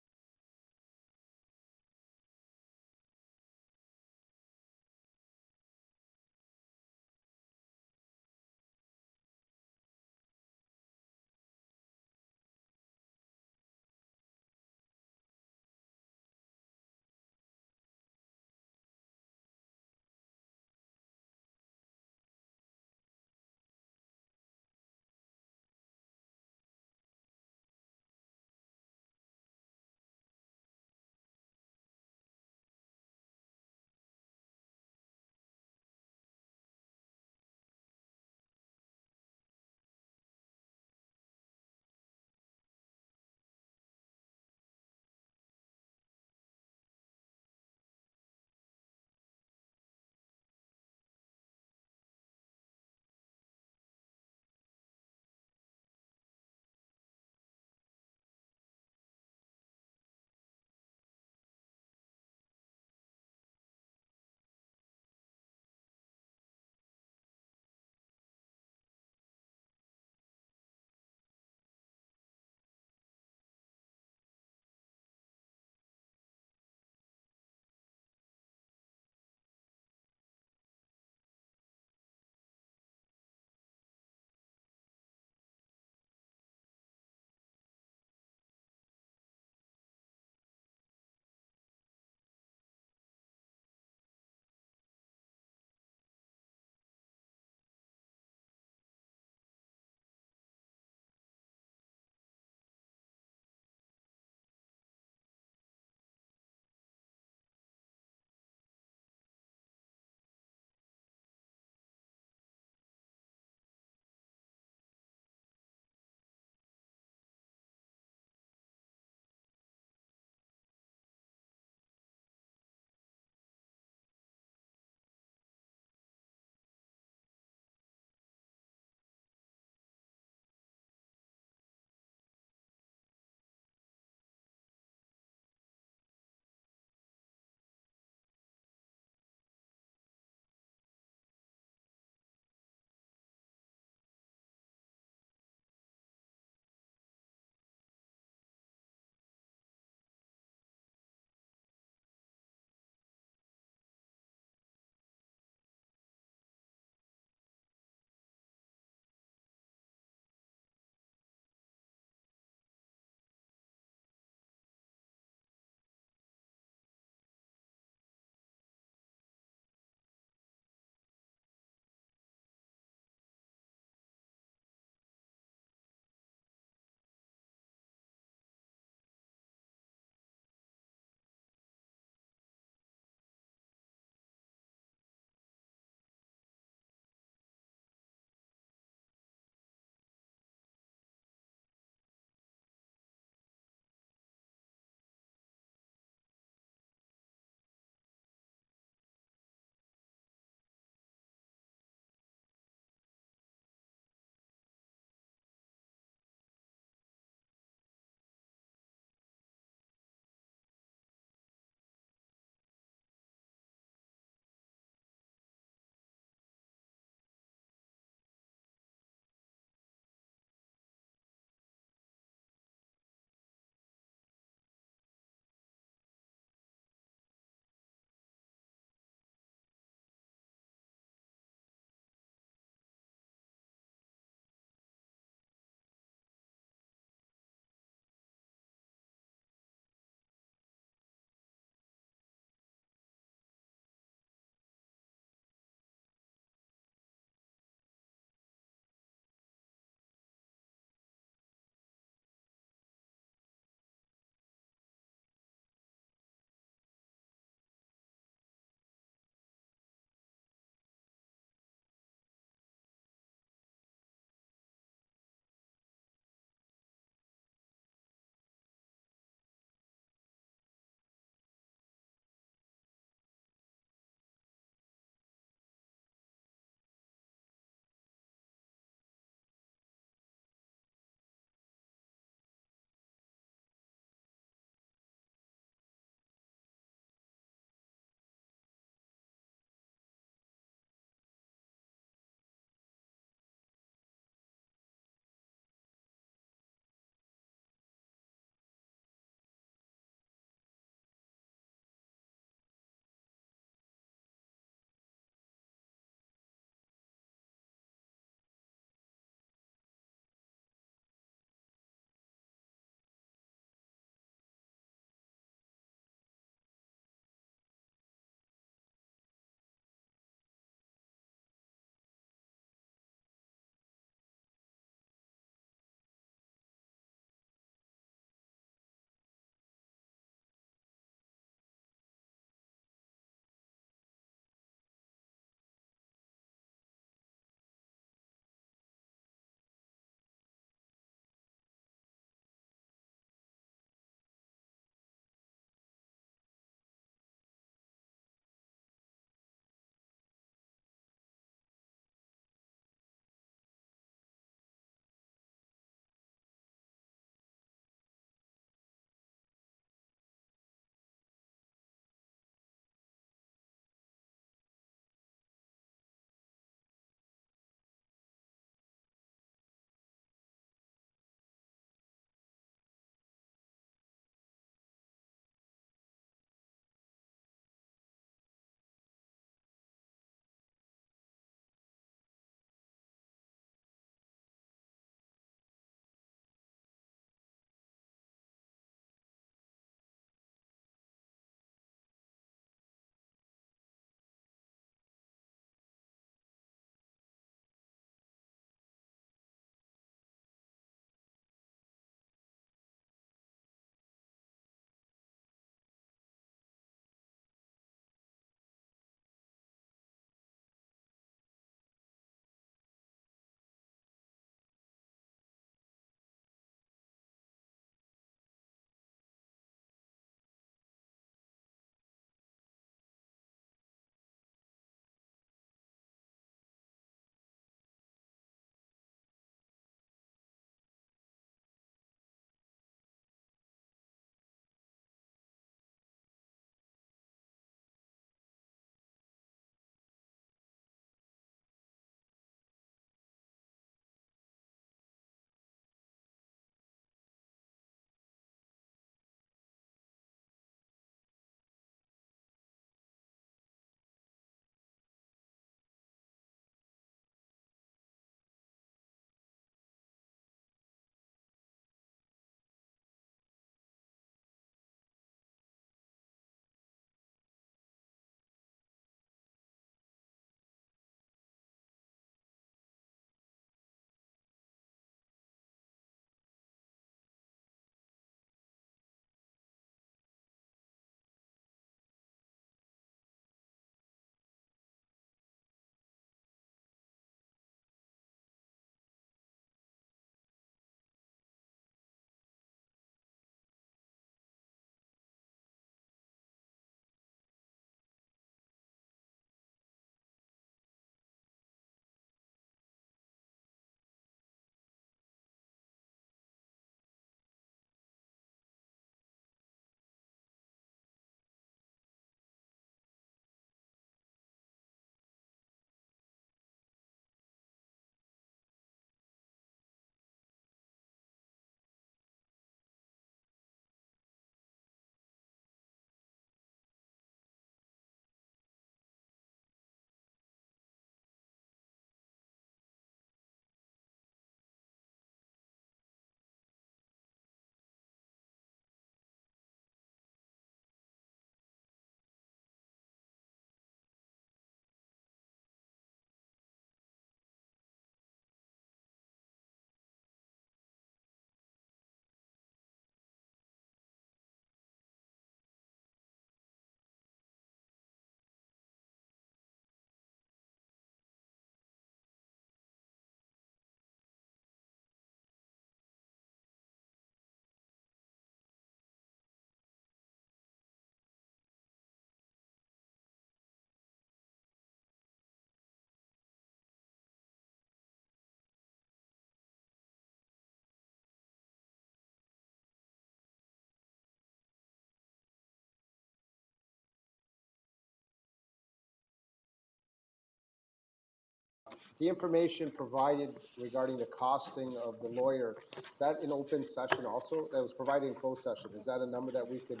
the information provided regarding the costing of the lawyer, is that in open session also? That was provided in closed session. Is that a number that we could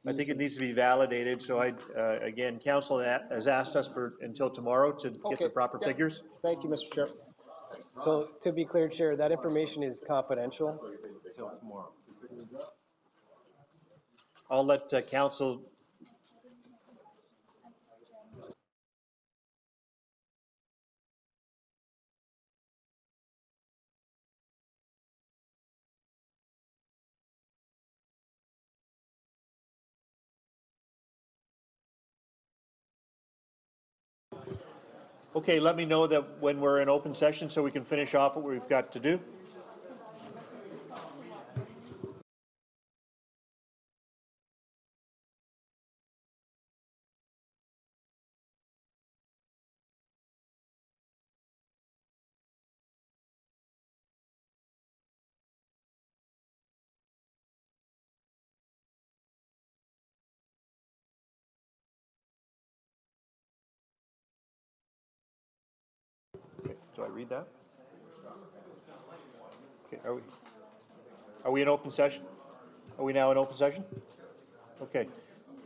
I use think it in- needs to be validated, so again, council has asked us for until tomorrow to get Okay, the proper yeah. figures. Thank you, Mr. Chair. So to be clear, Chair, that information is confidential. I'll let council. Okay, let me know that when we're in open session so we can finish off what we've got to do. Okay, do I read that? Okay, are we in open session? Are we now in open session? Okay.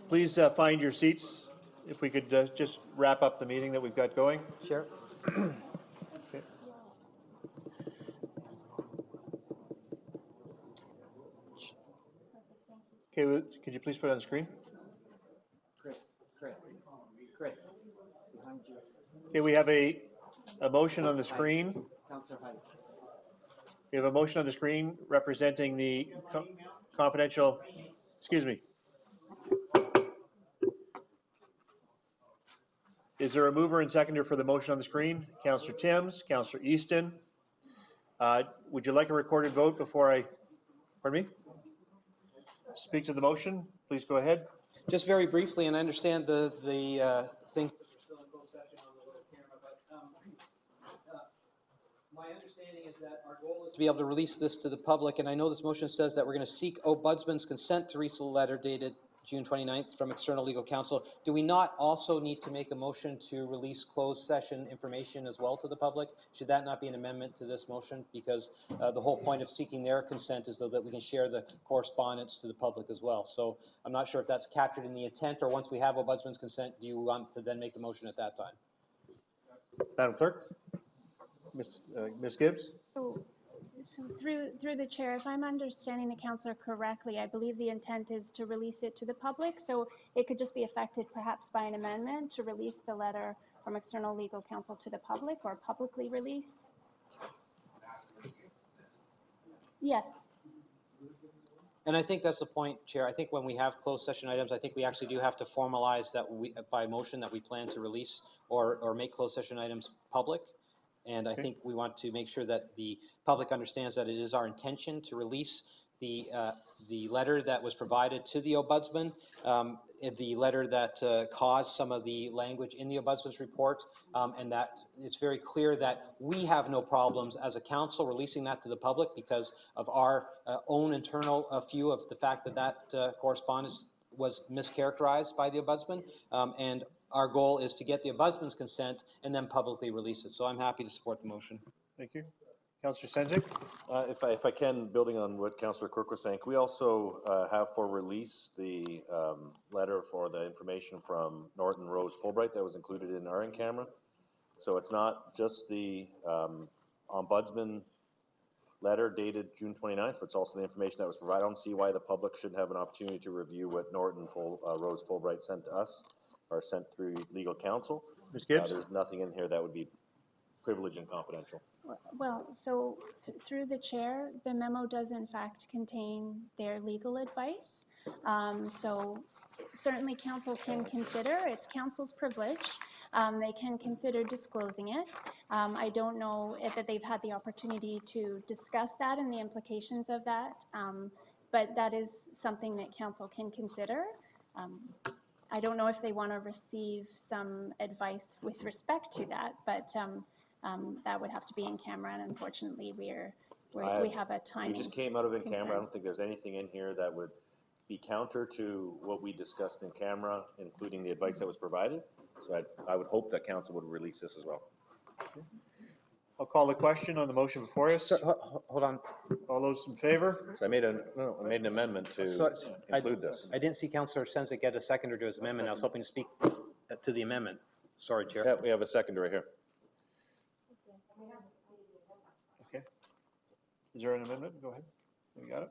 Please find your seats. If we could just wrap up the meeting that we've got going. Chair. Okay. Okay, could you please put it on the screen? Chris, behind you. Okay, we have a motion on the screen. Councillor Hyde. We have a motion on the screen representing the confidential, excuse me. Is there a mover and seconder for the motion on the screen? Councillor Timms, Councillor Easton. Would you like a recorded vote before pardon me? Speak to the motion, please go ahead. Just very briefly, and I understand the things. My understanding is that our goal is to be able to release this to the public, and I know this motion says that we're going to seek Ombudsman's consent to release a letter dated June 29th from external legal counsel. Do we not also need to make a motion to release closed session information as well to the public? Should that not be an amendment to this motion? Because the whole point of seeking their consent is so that we can share the correspondence to the public as well. So I'm not sure if that's captured in the intent, or once we have Ombudsman's consent, do you want to then make the motion at that time? Madam Clerk? Ms. Gibbs? So through the chair, if I'm understanding the councillor correctly, I believe the intent is to release it to the public. So it could just be affected perhaps by an amendment to release the letter from external legal counsel to the public, or publicly release. Yes. And I think that's the point, Chair. I think when we have closed session items, I think we actually do have to formalize that by motion that we plan to release or make closed session items public. And I think we want to make sure that the public understands that it is our intention to release the letter that was provided to the Ombudsman, the letter that caused some of the language in the Ombudsman's report, and that it's very clear that we have no problems as a council releasing that to the public because of our own internal view of the fact that that correspondence was mischaracterized by the Ombudsman, and our goal is to get the Ombudsman's consent and then publicly release it. So I'm happy to support the motion. Thank you. Councillor Sendzik? If I can, building on what Councillor Quirk was saying, can we also have for release the letter for the information from Norton Rose Fulbright that was included in our in-camera? So it's not just the Ombudsman letter dated June 29th, but it's also the information that was provided. I don't see why the public shouldn't have an opportunity to review what Norton Rose Fulbright sent to us, or sent through legal counsel. Ms. Gibbs? There's nothing in here that would be privileged and confidential. Well, so through the chair, the memo does in fact contain their legal advice. So certainly council can consider, it's council's privilege. They can consider disclosing it. I don't know if they've had the opportunity to discuss that and the implications of that, but that is something that council can consider. I don't know if they want to receive some advice with respect to that, but that would have to be in camera, and unfortunately we have a timing We just came out of in concern. camera. I don't think there's anything in here that would be counter to what we discussed in camera, including the advice that was provided. So I would hope that council would release this as well. I'll call the question on the motion before us. Sir, hold on. All those in favor? So I made an amendment to So, include this. I didn't see Councillor Sensik get a seconder to his amendment. I was hoping to speak to the amendment. Sorry, Chair. Yeah, we have a seconder right here. Okay. Is there an amendment? Go ahead. We got it.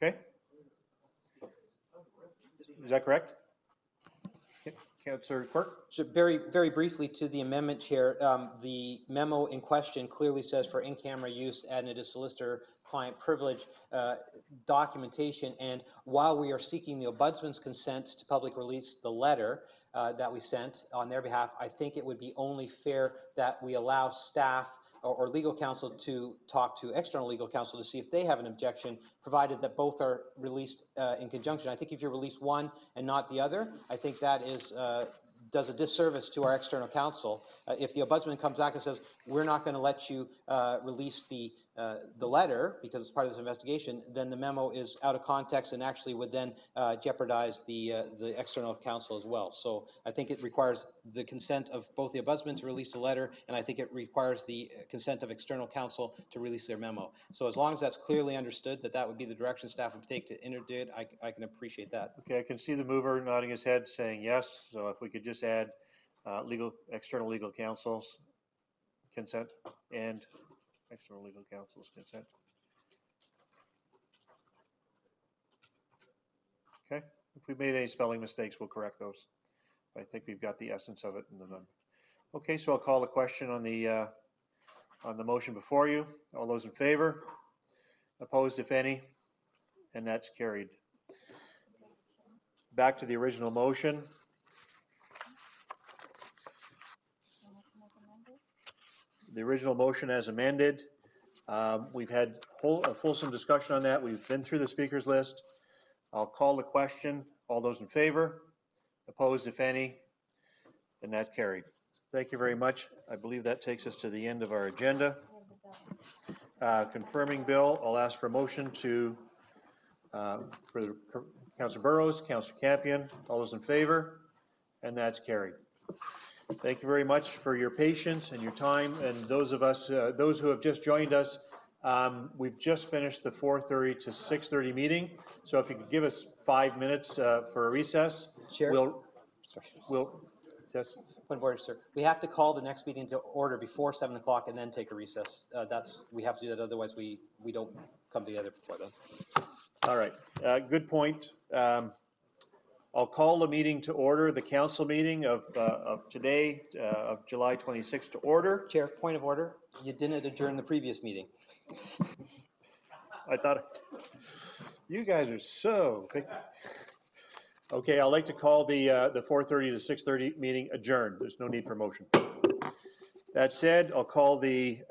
Okay. Is that correct? Councillor Quirk? So very briefly to the amendment, Chair, the memo in question clearly says for in-camera use, and it is solicitor-client privilege documentation. And while we are seeking the Ombudsman's consent to public release the letter that we sent on their behalf, I think it would be only fair that we allow staff or legal counsel to talk to external legal counsel to see if they have an objection, provided that both are released in conjunction. I think if you release one and not the other, I think that is does a disservice to our external counsel. If the Ombudsman comes back and says, we're not going to let you release the letter because it's part of this investigation, then the memo is out of context and actually would then jeopardize the external counsel as well. So I think it requires the consent of both the Ombudsman to release the letter, and I think it requires the consent of external counsel to release their memo. So as long as that's clearly understood that that would be the direction staff would take to interdict it, I can appreciate that. Okay, I can see the mover nodding his head saying yes. So if we could just add external legal counsel's consent and external legal counsel's consent. Okay, if we made any spelling mistakes, we'll correct those. I think we've got the essence of it in the number. Okay, so I'll call the question on the motion before you. All those in favor? Opposed, if any? And that's carried. Back to the original motion. The original motion as amended. We've had a fulsome discussion on that. We've been through the speakers list. I'll call the question. All those in favor? Opposed, if any? And that carried. Thank you very much. I believe that takes us to the end of our agenda. Confirming bill, I'll ask for a motion to, for Councillor Burrows, Councillor Campion, all those in favor? And that's carried. Thank you very much for your patience and your time, and those of us, those who have just joined us, we've just finished the 4:30 to 6:30 meeting, so if you could give us 5 minutes for a recess. Chair? Yes. Point of order, sir. We have to call the next meeting to order before 7 o'clock and then take a recess. We have to do that, otherwise we don't come together before then. All right, good point. I'll call the meeting to order, the council meeting of today, of July 26th to order. Chair, point of order. You didn't adjourn the previous meeting. I thought, you guys are so picky. Okay, I'd like to call the 4:30 to 6:30 meeting adjourned. There's no need for motion. That said, I'll call the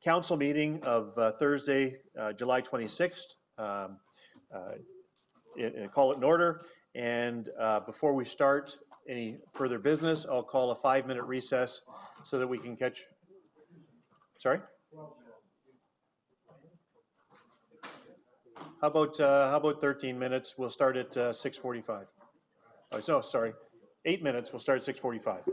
council meeting of Thursday, July 26th. Call it in order. And before we start any further business, I'll call a 5-minute recess so that we can catch. Sorry? How about 13 minutes? We'll start at 6:45. Oh, no, sorry, 8 minutes. We'll start at 6:45.